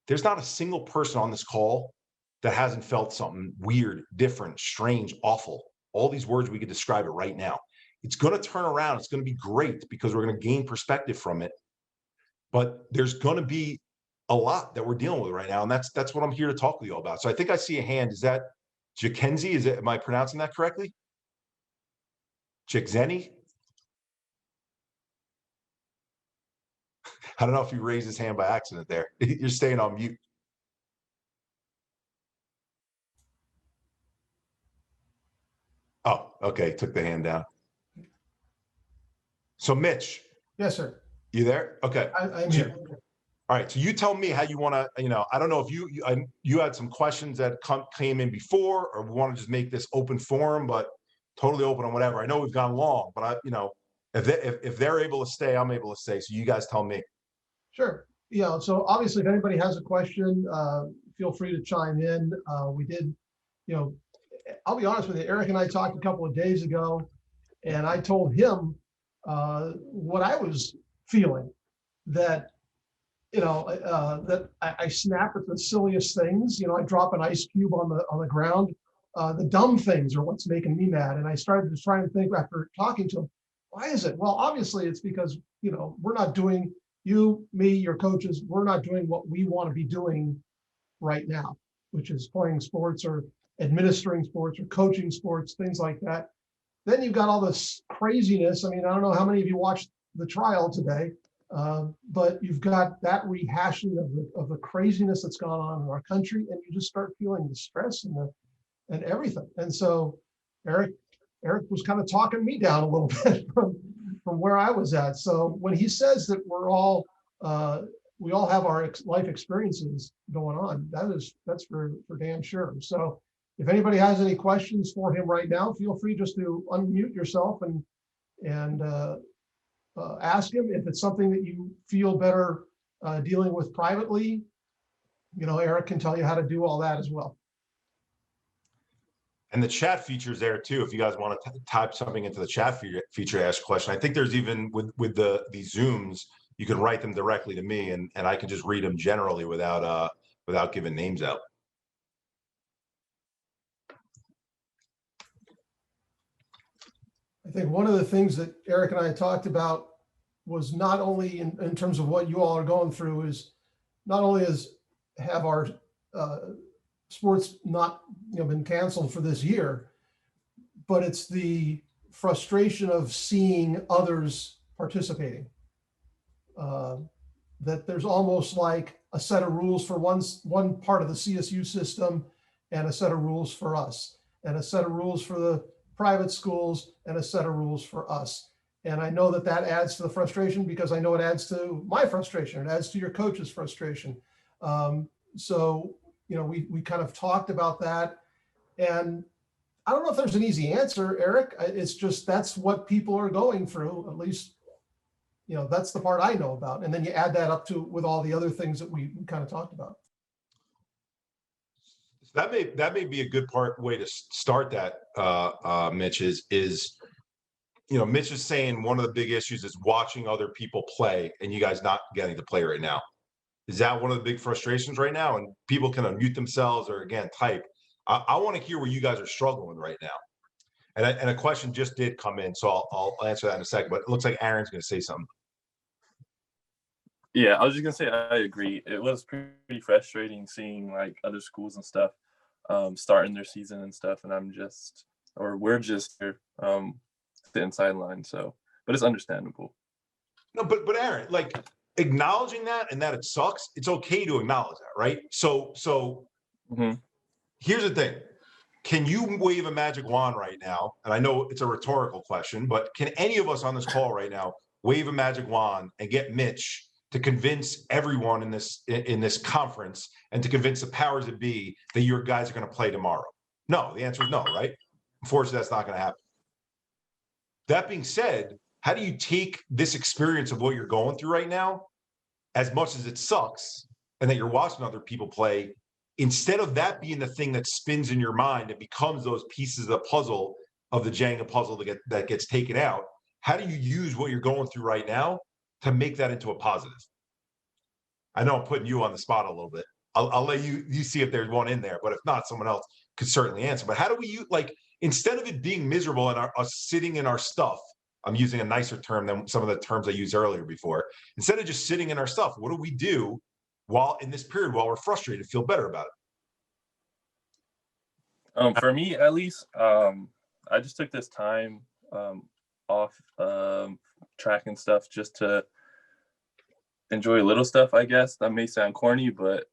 there's not a single person on this call that hasn't felt something weird, different, strange, awful. All these words, we could describe it right now. It's going to turn around. It's going to be great because we're going to gain perspective from it. But there's going to be a lot that we're dealing with right now. And that's what I'm here to talk with you all about. So I think I see a hand. Is that Jackenzie? Am I pronouncing that correctly? Chickzenny? I don't know if he raised his hand by accident there. You're staying on mute. Oh, okay. Took the hand down. So Mitch. Yes, sir. You there? Okay. I'm here. All right. So you tell me how you want to, I don't know if you had some questions that came in before, or we want to just make this open forum, but totally open on whatever. I know we've gone long, but if they're able to stay, I'm able to stay. So you guys tell me. Sure. Yeah. So obviously, if anybody has a question, feel free to chime in. We did, I'll be honest with you. Eric and I talked a couple of days ago, and I told him what I was feeling, that that I snap at the silliest things. I drop an ice cube on the ground. The dumb things are what's making me mad. And I started to try and think after talking to him, why is it? Well, obviously it's because we're not doing, you, me, your coaches, we're not doing what we want to be doing right now, which is playing sports or administering sports or coaching sports, things like that. Then you've got all this craziness. I mean, I don't know how many of you watched the trial today, but you've got that rehashing of the craziness that's gone on in our country, and you just start feeling the stress and everything. And so Eric was kind of talking me down a little bit from where I was at. So when he says that we all have our life experiences going on, that's for damn sure. So if anybody has any questions for him right now, feel free just to unmute yourself and ask him. If it's something that you feel better dealing with privately, Eric can tell you how to do all that as well. And the chat feature is there too. If you guys want to type something into the chat feature to ask a question. I think there's even with these Zooms, you can write them directly to me, and I can just read them generally without giving names out. I think one of the things that Eric and I talked about was not only in terms of what you all are going through, is not only have our sports not been canceled for this year, but it's the frustration of seeing others participating. That there's almost like a set of rules for one part of the CSU system, and a set of rules for us, and a set of rules for the private schools, and a set of rules for us. And I know that adds to the frustration, because I know it adds to my frustration. It adds to your coach's frustration. So, we kind of talked about that, and I don't know if there's an easy answer, Eric. It's just, that's what people are going through. At least, that's the part I know about. And then you add that up with all the other things that we kind of talked about. That may be a good way to start that, Mitch, is Mitch is saying one of the big issues is watching other people play and you guys not getting to play right now. Is that one of the big frustrations right now? And people can unmute themselves or, again, type. I want to hear where you guys are struggling right now. And a question just did come in, so I'll answer that in a second. But it looks like Aaron's going to say something. Yeah, I was just going to say I agree. It was pretty frustrating seeing like other schools and stuff starting their season and stuff. And we're just here sitting sideline. So, but it's understandable. No, but Aaron, like, acknowledging that and that it sucks, it's okay to acknowledge that, right? So Here's the thing. Can you wave a magic wand right now? And I know it's a rhetorical question, but can any of us on this call right now wave a magic wand and get Mitch to convince everyone in this conference and to convince the powers that be that your guys are going to play tomorrow? No, the answer is no, right? Unfortunately, that's not going to happen. That being said, how do you take this experience of what you're going through right now, as much as it sucks, and that you're watching other people play, instead of that being the thing that spins in your mind, it becomes those pieces of the puzzle, of the Jenga puzzle that gets taken out. How do you use what you're going through right now to make that into a positive? I know I'm putting you on the spot a little bit. I'll let you see if there's one in there, but if not, someone else could certainly answer. But how do we instead of it being miserable and us sitting in our stuff, I'm using a nicer term than some of the terms I used earlier before, instead of just sitting in our stuff, what do we do while in this period, while we're frustrated, feel better about it? For me, at least, I just took this time off track and stuff just to enjoy little stuff, I guess. That may sound corny, but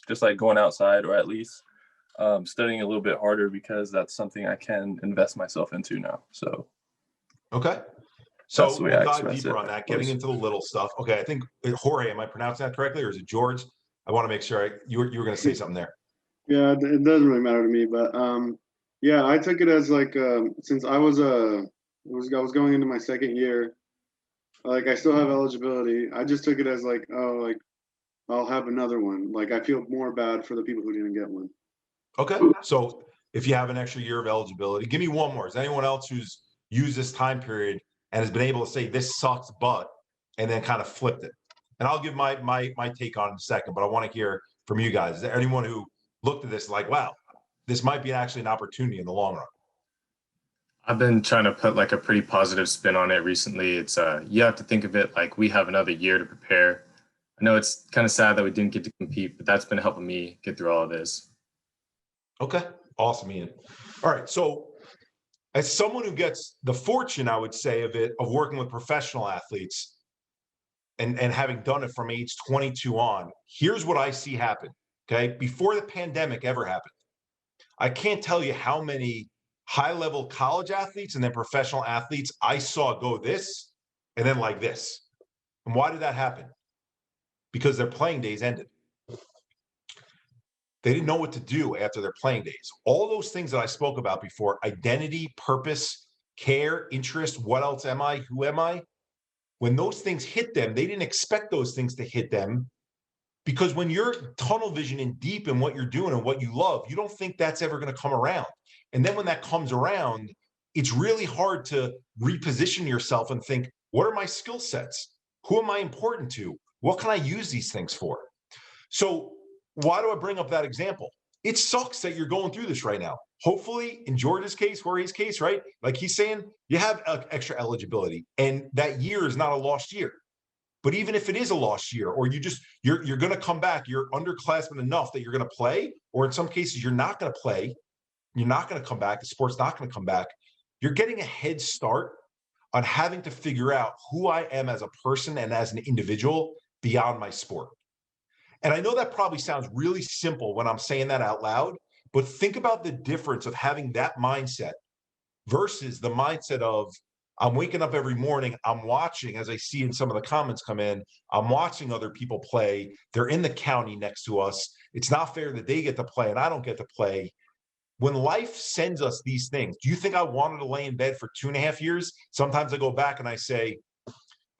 just like going outside, or at least studying a little bit harder, because that's something I can invest myself into now. So, okay. So we'll dive deeper on that, getting into the little stuff. Okay, I think Jorge, am I pronouncing that correctly, or is it George? I want to make sure you were going to say something there. Yeah, it doesn't really matter to me, but yeah, I took it as like since I was going into my second year, like I still have eligibility. I just took it as like, oh, like I'll have another one. Like I feel more bad for the people who didn't get one. Okay, so if you have an extra year of eligibility, give me one more. Is anyone else who's used this time period and has been able to say this sucks, but, and then kind of flipped it? And I'll give my take on it in a second, but I want to hear from you guys. Is there anyone who looked at this like, wow, this might be actually an opportunity in the long run? I've been trying to put like a pretty positive spin on it recently. It's you have to think of it like we have another year to prepare. I know it's kind of sad that we didn't get to compete, but that's been helping me get through all of this. Okay, awesome, Ian. All right, so as someone who gets the fortune, I would say, of working with professional athletes and having done it from age 22 on, here's what I see happen, okay? Before the pandemic ever happened, I can't tell you how many high-level college athletes and then professional athletes I saw go this and then like this. And why did that happen? Because their playing days ended. They didn't know what to do after their playing days. All those things that I spoke about before, identity, purpose, care, interest, what else am I, who am I? When those things hit them, they didn't expect those things to hit them, because when you're tunnel vision and deep in what you're doing and what you love, you don't think that's ever going to come around. And then when that comes around, it's really hard to reposition yourself and think, what are my skill sets? Who am I important to? What can I use these things for? So why do I bring up that example? It sucks that you're going through this right now. Hopefully, in George's case, Jorge's case, right? Like he's saying, you have extra eligibility, and that year is not a lost year. But even if it is a lost year, or you're going to come back, you're underclassmen enough that you're going to play, or in some cases you're not going to play, you're not going to come back, the sport's not going to come back, you're getting a head start on having to figure out who I am as a person and as an individual beyond my sport. And I know that probably sounds really simple when I'm saying that out loud, but think about the difference of having that mindset versus the mindset of, I'm waking up every morning, I'm watching, as I see in some of the comments come in, I'm watching other people play. They're in the county next to us. It's not fair that they get to play and I don't get to play. When life sends us these things, do you think I wanted to lay in bed for 2.5 years? Sometimes I go back and I say,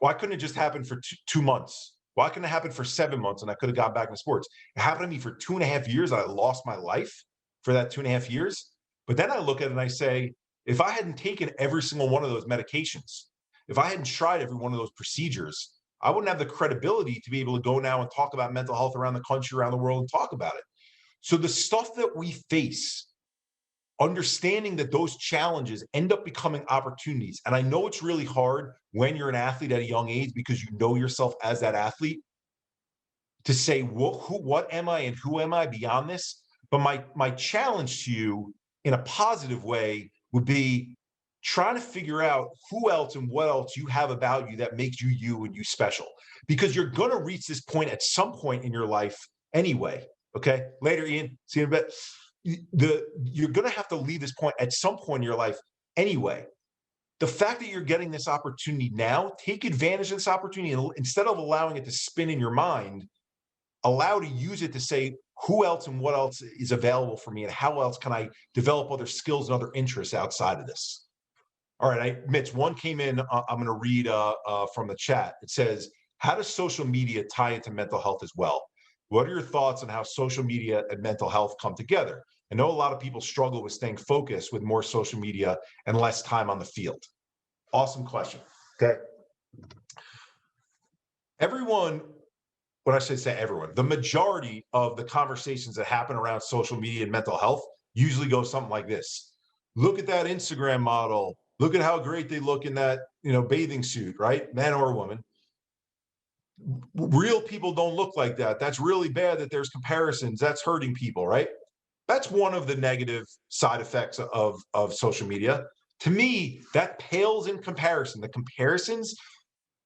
why couldn't it just happen for 2 months? Why couldn't it happen for 7 months and I could have got back into sports? It happened to me for 2.5 years. I lost my life for that 2.5 years. But then I look at it and I say, if I hadn't taken every single one of those medications, if I hadn't tried every one of those procedures, I wouldn't have the credibility to be able to go now and talk about mental health around the country, around the world, and talk about it. So the stuff that we face, understanding that those challenges end up becoming opportunities. And I know it's really hard when you're an athlete at a young age because you know yourself as that athlete to say, what am I and who am I beyond this? But my challenge to you in a positive way would be trying to figure out who else and what else you have about you that makes you you and you special. Because you're going to reach this point at some point in your life anyway. Okay. Later, Ian. See you in a bit. You're going to have to leave this point at some point in your life anyway. The fact that you're getting this opportunity now, take advantage of this opportunity, and instead of allowing it to spin in your mind, allow to use it to say who else and what else is available for me and how else can I develop other skills and other interests outside of this. All right, Mitch, one came in. I'm going to read from the chat. It says, how does social media tie into mental health as well? What are your thoughts on how social media and mental health come together? I know a lot of people struggle with staying focused with more social media and less time on the field. Awesome question. Okay. Everyone, what I should say everyone, the majority of the conversations that happen around social media and mental health usually go something like this. Look at that Instagram model. Look at how great they look in that, bathing suit, right? Man or woman. Real people don't look like that. That's really bad that there's comparisons. That's hurting people, right? That's one of the negative side effects of social media. To me, that pales in comparison. The comparisons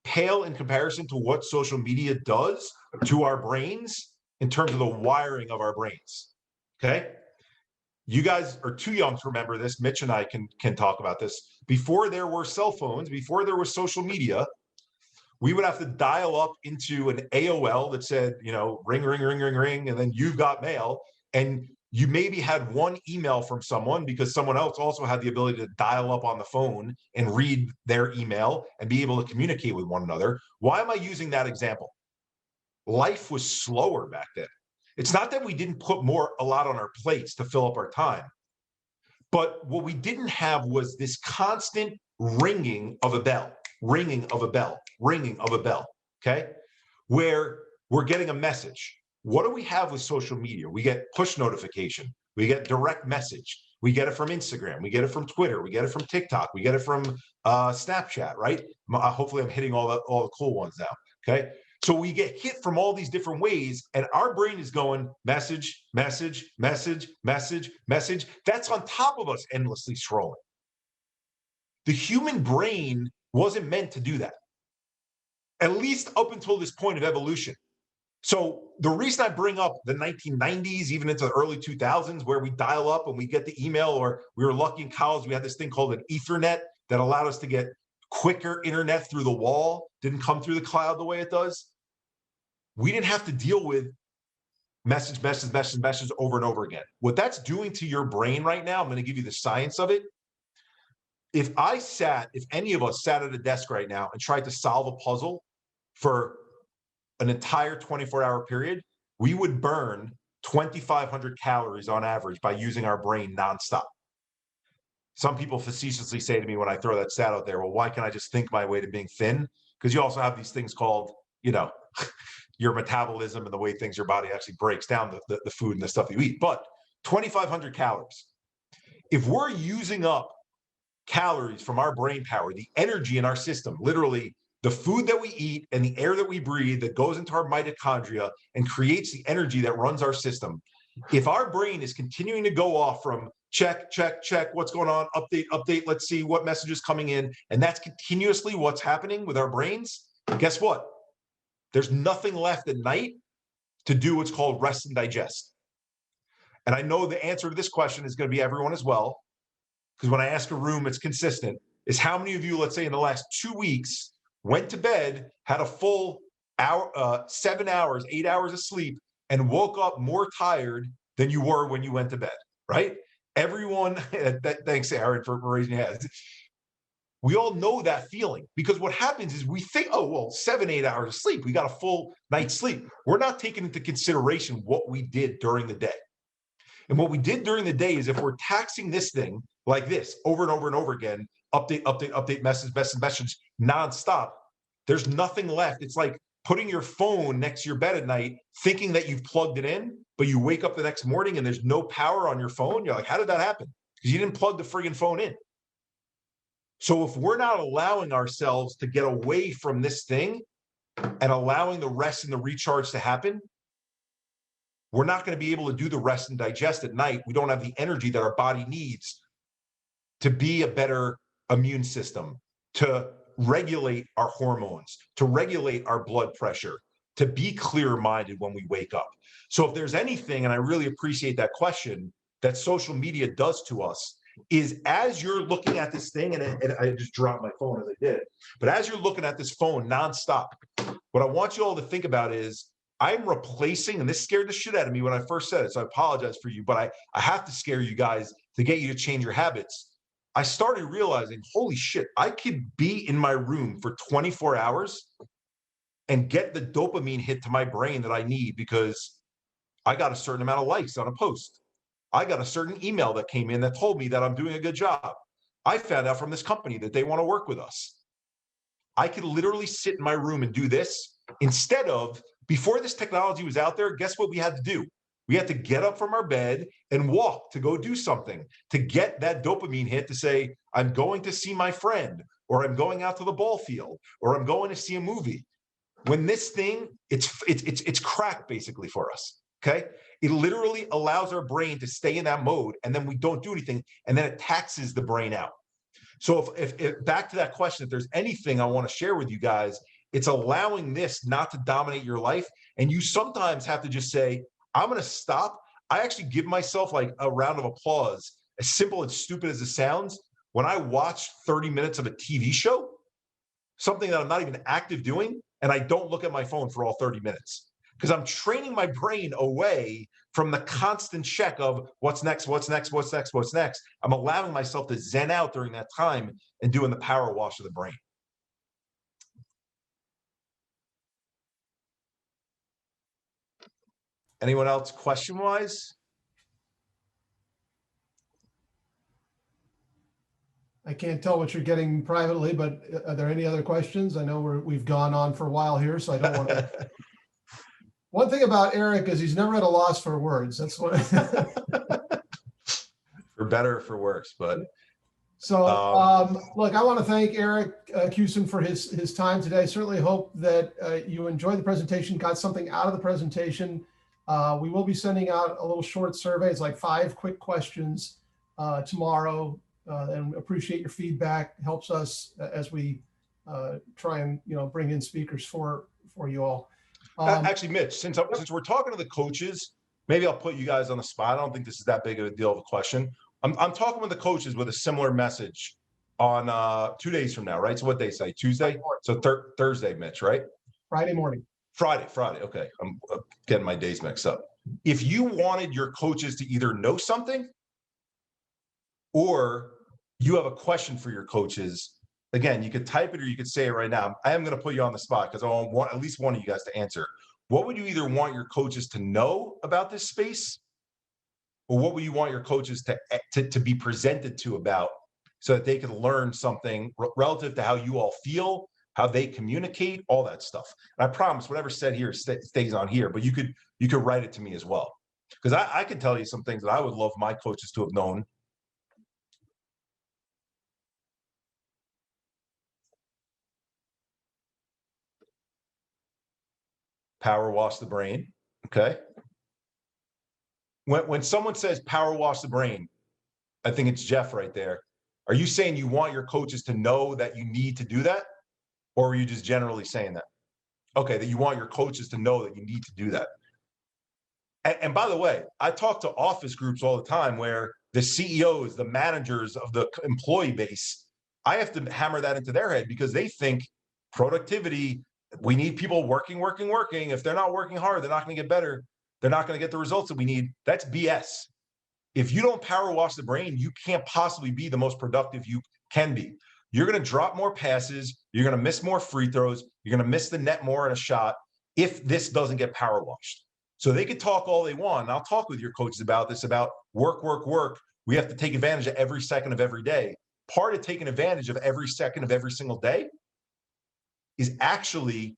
pale in comparison to what social media does to our brains in terms of the wiring of our brains. Okay? You guys are too young to remember this. Mitch and I can talk about this. Before there were cell phones, before there was social media, we would have to dial up into an AOL that said, ring, ring, ring, ring, ring, and then you've got mail. And you maybe had one email from someone because someone else also had the ability to dial up on the phone and read their email and be able to communicate with one another. Why am I using that example? Life was slower back then. It's not that we didn't put a lot on our plates to fill up our time, but what we didn't have was this constant ringing of a bell, ringing of a bell, ringing of a bell, okay? Where we're getting a message. What do we have with social media? We get push notification. We get direct message. We get it from Instagram. We get it from Twitter. We get it from TikTok. We get it from Snapchat, right? Hopefully I'm hitting all the cool ones now, okay? So we get hit from all these different ways, and our brain is going message, message, message, message, message. That's on top of us endlessly scrolling. The human brain wasn't meant to do that, at least up until this point of evolution. So the reason I bring up the 1990s, even into the early 2000s, where we dial up and we get the email, or we were lucky in college, we had this thing called an Ethernet that allowed us to get quicker internet through the wall, didn't come through the cloud the way it does. We didn't have to deal with message over and over again. What that's doing to your brain right now, I'm going to give you the science of it. If any of us sat at a desk right now and tried to solve a puzzle for an entire 24-hour period, we would burn 2,500 calories on average by using our brain nonstop. Some people facetiously say to me when I throw that stat out there, well, why can't I just think my way to being thin? Because you also have these things called, your metabolism and the way your body actually breaks down the food and the stuff you eat. But 2,500 calories. If we're using up calories from our brain power, the energy in our system, literally the food that we eat and the air that we breathe that goes into our mitochondria and creates the energy that runs our system. If our brain is continuing to go off from check, what's going on, update, let's see what message is coming in, and that's continuously what's happening with our brains, guess what? There's nothing left at night to do what's called rest and digest. And I know the answer to this question is going to be everyone as well, because when I ask a room, it's consistent. is how many of you, let's say in the last 2 weeks, went to bed, had a full hour, 7 hours, 8 hours of sleep, and woke up more tired than you were when you went to bed, right? Everyone, thanks Aaron for raising your hand. We all know that feeling, because what happens is we think, oh, well, 7, 8 hours of sleep, we got a full night's sleep. We're not taking into consideration what we did during the day. And what we did during the day is, if we're taxing this thing like this over and over and over again, update, message, nonstop, there's nothing left. It's like putting your phone next to your bed at night, thinking that you've plugged it in, but you wake up the next morning and there's no power on your phone. You're like, how did that happen? Because you didn't plug the friggin' phone in. So if we're not allowing ourselves to get away from this thing and allowing the rest and the recharge to happen, we're not going to be able to do the rest and digest at night. We don't have the energy that our body needs to be a better immune system, to regulate our hormones, to regulate our blood pressure, to be clear-minded when we wake up. So if there's anything, and I really appreciate that question, that social media does to us, is as you're looking at this thing, and I just dropped my phone as I did it, but as you're looking at this phone nonstop, what I want you all to think about is, I'm replacing, and this scared the shit out of me when I first said it, so I apologize for you, but I have to scare you guys to get you to change your habits. I started realizing, holy shit, I could be in my room for 24 hours and get the dopamine hit to my brain that I need because I got a certain amount of likes on a post. I got a certain email that came in that told me that I'm doing a good job. I found out from this company that they want to work with us. I could literally sit in my room and do this instead of, before this technology was out there, guess what we had to do? We had to get up from our bed and walk to go do something, to get that dopamine hit to say, I'm going to see my friend, or I'm going out to the ball field, or I'm going to see a movie. When this thing, it's crack basically for us, okay? It literally allows our brain to stay in that mode, and then we don't do anything, and then it taxes the brain out. So if back to that question, if there's anything I want to share with you guys, it's allowing this not to dominate your life. And you sometimes have to just say, I'm going to stop. I actually give myself like a round of applause, as simple and stupid as it sounds. When I watch 30 minutes of a TV show, something that I'm not even active doing, and I don't look at my phone for all 30 minutes, because I'm training my brain away from the constant check of what's next, what's next, what's next, what's next. I'm allowing myself to zen out during that time and doing the power wash of the brain. Anyone else question-wise? I can't tell what you're getting privately, but are there any other questions? I know we've gone on for a while here, so I don't want to. One thing about Eric is he's never at a loss for words. That's what. For better or for worse, but. So, look, I want to thank Eric Kussin for his time today. Certainly hope that you enjoyed the presentation, got something out of the presentation. We will be sending out a little short survey. It's like 5 quick questions tomorrow, and appreciate your feedback. It helps us as we try and bring in speakers for you all. Actually, Mitch, since we're talking to the coaches, maybe I'll put you guys on the spot. I don't think this is that big of a deal of a question. I'm talking with the coaches with a similar message on 2 days from now, right? So what they say, Tuesday? So Thursday, Mitch, right? Friday morning. Friday. Okay. I'm getting my days mixed up. If you wanted your coaches to either know something or you have a question for your coaches, again, you could type it or you could say it right now. I am going to put you on the spot because I want at least one of you guys to answer. What would you either want your coaches to know about this space, or what would you want your coaches to be presented to about, so that they can learn something relative to how you all feel, how they communicate, all that stuff? And I promise whatever's said here stays on here, but you could write it to me as well, because I could tell you some things that I would love my coaches to have known. Power wash the brain. Okay. When someone says power wash the brain, I think it's Jeff right there. Are you saying you want your coaches to know that you need to do that? Or are you just generally saying that? Okay, that you want your coaches to know that you need to do that. And by the way, I talk to office groups all the time where the CEOs, the managers of the employee base, I have to hammer that into their head because they think productivity, we need people working. If they're not working hard, they're not going to get better. They're not going to get the results that we need. That's BS. If you don't power wash the brain, you can't possibly be the most productive you can be. You're going to drop more passes. You're going to miss more free throws. You're going to miss the net more in a shot if this doesn't get power washed. So they could talk all they want. And I'll talk with your coaches about this, about work. We have to take advantage of every second of every day. Part of taking advantage of every second of every single day is actually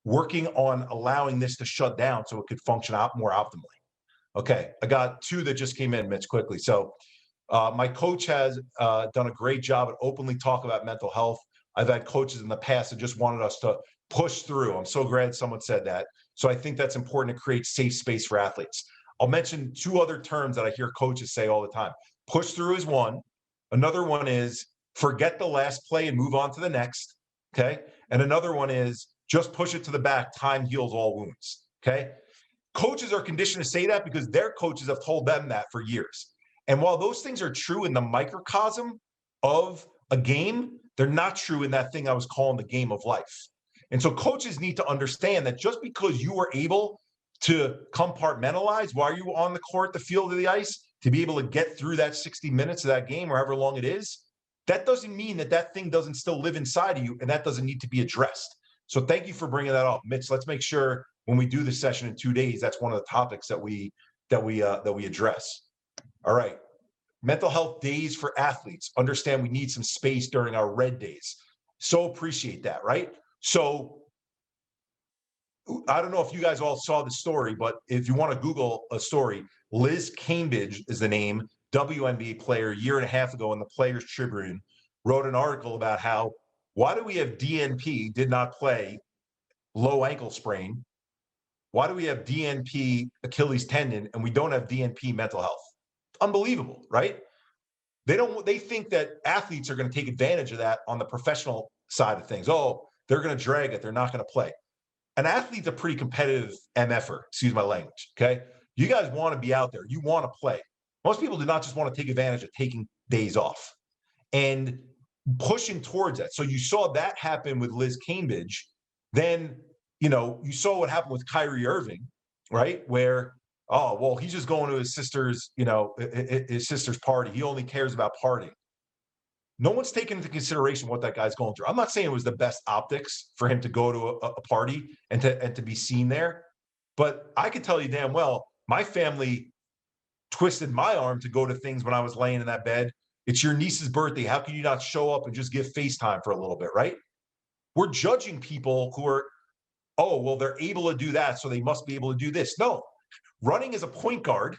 working on allowing this to shut down so it could function out more optimally. Okay, I got two that just came in, Mitch, quickly. So my coach has done a great job at openly talk about mental health. I've had coaches in the past that just wanted us to push through. I'm so glad someone said that. So I think that's important to create safe space for athletes. I'll mention two other terms that I hear coaches say all the time. Push through is one. Another one is forget the last play and move on to the next. Okay. And another one is just push it to the back. Time heals all wounds. Okay. Coaches are conditioned to say that because their coaches have told them that for years. And while those things are true in the microcosm of a game, they're not true in that thing I was calling the game of life. And so coaches need to understand that just because you were able to compartmentalize while you were on the court, the field, or the ice, to be able to get through that 60 minutes of that game or however long it is, that doesn't mean that that thing doesn't still live inside of you, and that doesn't need to be addressed. So thank you for bringing that up, Mitch. Let's make sure when we do the session in 2 days, that's one of the topics that we address. All right. Mental health days for athletes. Understand we need some space during our red days. So appreciate that, right? So I don't know if you guys all saw the story, but if you want to Google a story, Liz Cambridge is the name, WNBA player, a year and a half ago in the Players Tribune, wrote an article about how, why do we have DNP, did not play, low ankle sprain? Why do we have DNP Achilles tendon and we don't have DNP mental health? Unbelievable, right? They think that athletes are going to take advantage of that on the professional side of things. Oh, they're going to drag it. They're not going to play. An athlete's a pretty competitive MFer, excuse my language, okay? You guys want to be out there. You want to play. Most people do not just want to take advantage of taking days off and pushing towards that. So you saw that happen with Liz Cambridge. Then, you know, you saw what happened with Kyrie Irving, right? Where, oh, well, he's just going to his sister's, you know, his sister's party. He only cares about partying. No one's taken into consideration what that guy's going through. I'm not saying it was the best optics for him to go to a party and to be seen there, but I could tell you damn well, my family twisted my arm to go to things when I was laying in that bed. It's your niece's birthday. How can you not show up and just give FaceTime for a little bit, right? We're judging people who are, oh, well, they're able to do that, so they must be able to do this. No, running as a point guard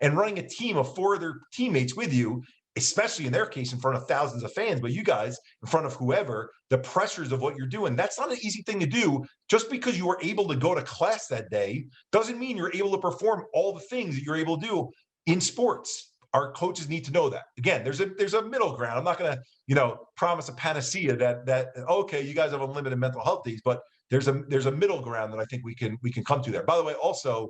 and running a team of 4 other teammates with you, especially in their case in front of thousands of fans, but you guys in front of whoever, the pressures of what you're doing, that's not an easy thing to do. Just because you were able to go to class that day doesn't mean you're able to perform all the things that you're able to do in sports. Our coaches need to know that. Again, there's a middle ground. I'm not going to, you know, promise a panacea that okay, you guys have unlimited mental health days, but there's a middle ground that I think we can come to there. By the way, also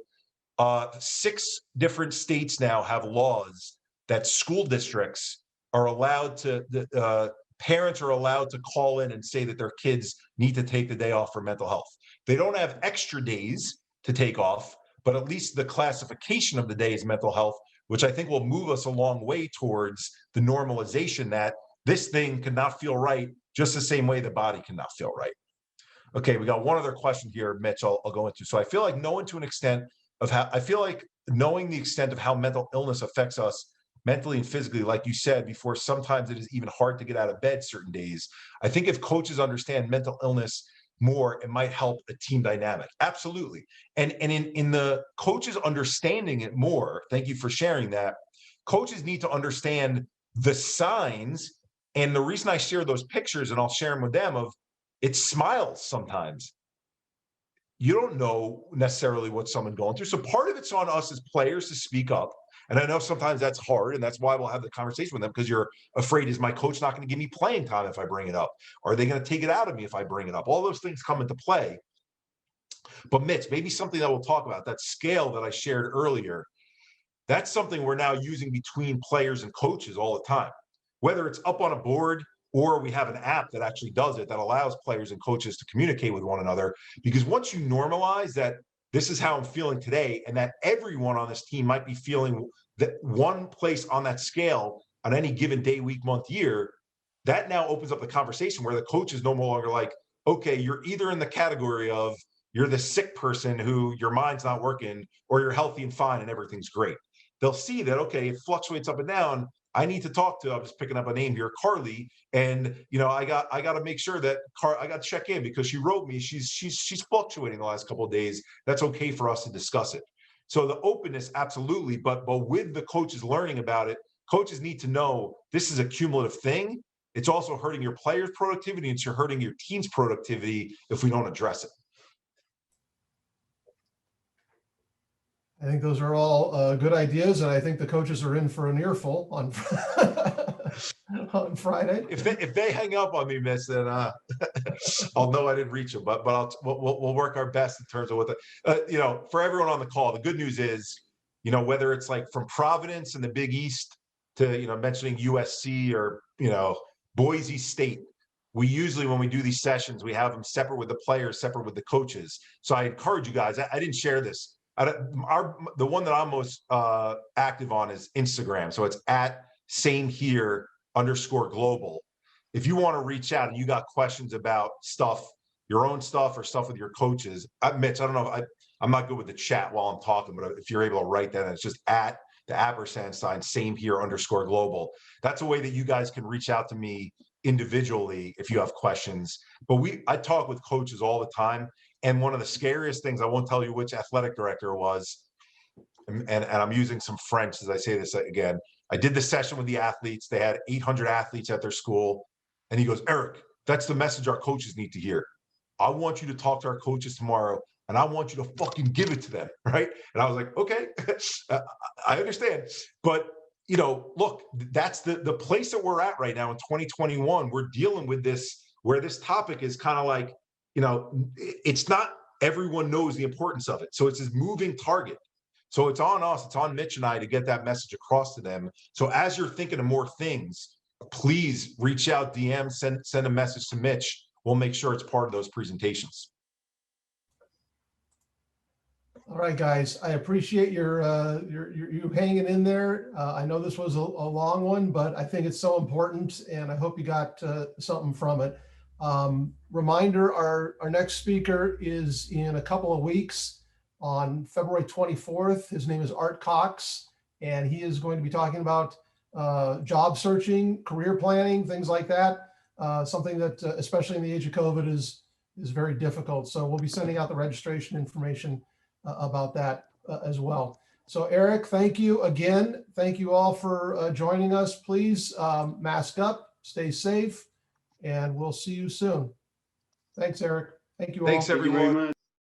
6 different states now have laws that school districts are allowed to, parents are allowed to call in and say that their kids need to take the day off for mental health. They don't have extra days to take off, but at least the classification of the day is mental health, which I think will move us a long way towards the normalization that this thing cannot feel right just the same way the body cannot feel right. Okay, we got one other question here, Mitch, I'll go into. So I feel like knowing the extent of how mental illness affects us mentally and physically, like you said before, sometimes it is even hard to get out of bed certain days. I think if coaches understand mental illness more, it might help a team dynamic. Absolutely. And in the coaches understanding it more, thank you for sharing that, coaches need to understand the signs. And the reason I share those pictures, and I'll share them with them, of it smiles sometimes. You don't know necessarily what someone's going through. So part of it's on us as players to speak up. And I know sometimes that's hard, and that's why we'll have the conversation with them, because you're afraid, is my coach not going to give me playing time if I bring it up? Are they going to take it out of me if I bring it up? All those things come into play. But Mitch, maybe something that we'll talk about, that scale that I shared earlier, that's something we're now using between players and coaches all the time. whether it's up on a board or we have an app that actually does it, that allows players and coaches to communicate with one another. Because once you normalize that this is how I'm feeling today, and that everyone on this team might be feeling that one place on that scale on any given day, week, month, year, that now opens up the conversation where the coach is no longer like, okay, you're either in the category of you're the sick person who your mind's not working, or you're healthy and fine and everything's great. They'll see that, okay, it fluctuates up and down. I need to talk to, I'm just picking up a name here, Carly. And, you know, I got to make sure that I got to check in because she wrote me, she's fluctuating the last couple of days. That's okay for us to discuss it. So the openness, absolutely. But with the coaches learning about it, coaches need to know this is a cumulative thing. It's also hurting your players' productivity. It's hurting your team's productivity if we don't address it. I think those are all good ideas, and I think the coaches are in for an earful on on Friday. If they hang up on me, Mitch, then I'll know I didn't reach them. But we'll work our best in terms of what the you know, for everyone on the call. The good news is, you know, whether it's like from Providence in the Big East to, you know, mentioning USC or, you know, Boise State, we usually, when we do these sessions, we have them separate with the players, separate with the coaches. So I encourage you guys. I didn't share this. The one that I'm most active on is Instagram. So it's at @samehere_global. If you want to reach out and you got questions about stuff, your own stuff or stuff with your coaches, Mitch, I don't know, I'm not good with the chat while I'm talking, but if you're able to write that, it's just at the @ sign @samehere_global. That's a way that you guys can reach out to me individually if you have questions. But I talk with coaches all the time. And one of the scariest things, I won't tell you which athletic director it was, and I'm using some French as I say this again. I did the session with the athletes. They had 800 athletes at their school. And he goes, Eric, that's the message our coaches need to hear. I want you to talk to our coaches tomorrow, and I want you to fucking give it to them, right? And I was like, okay, I understand. But, you know, look, that's the place that we're at right now in 2021. We're dealing with this, where this topic is kind of like, you know, it's not everyone knows the importance of it. So it's this moving target. So it's on us, it's on Mitch and I to get that message across to them. So as you're thinking of more things, please reach out, DM, send a message to Mitch. We'll make sure it's part of those presentations. All right, guys, I appreciate you hanging in there. I know this was a long one, but I think it's so important, and I hope you got something from it. Reminder, our next speaker is in a couple of weeks on February 24th. His name is Art Cox, and he is going to be talking about job searching, career planning, things like that. Something that, especially in the age of COVID, is very difficult. So we'll be sending out the registration information about that as well. So Eric, thank you again. Thank you all for joining us. Please mask up, stay safe, and we'll see you soon. Thanks, Eric. Thank you all. Thanks, everyone.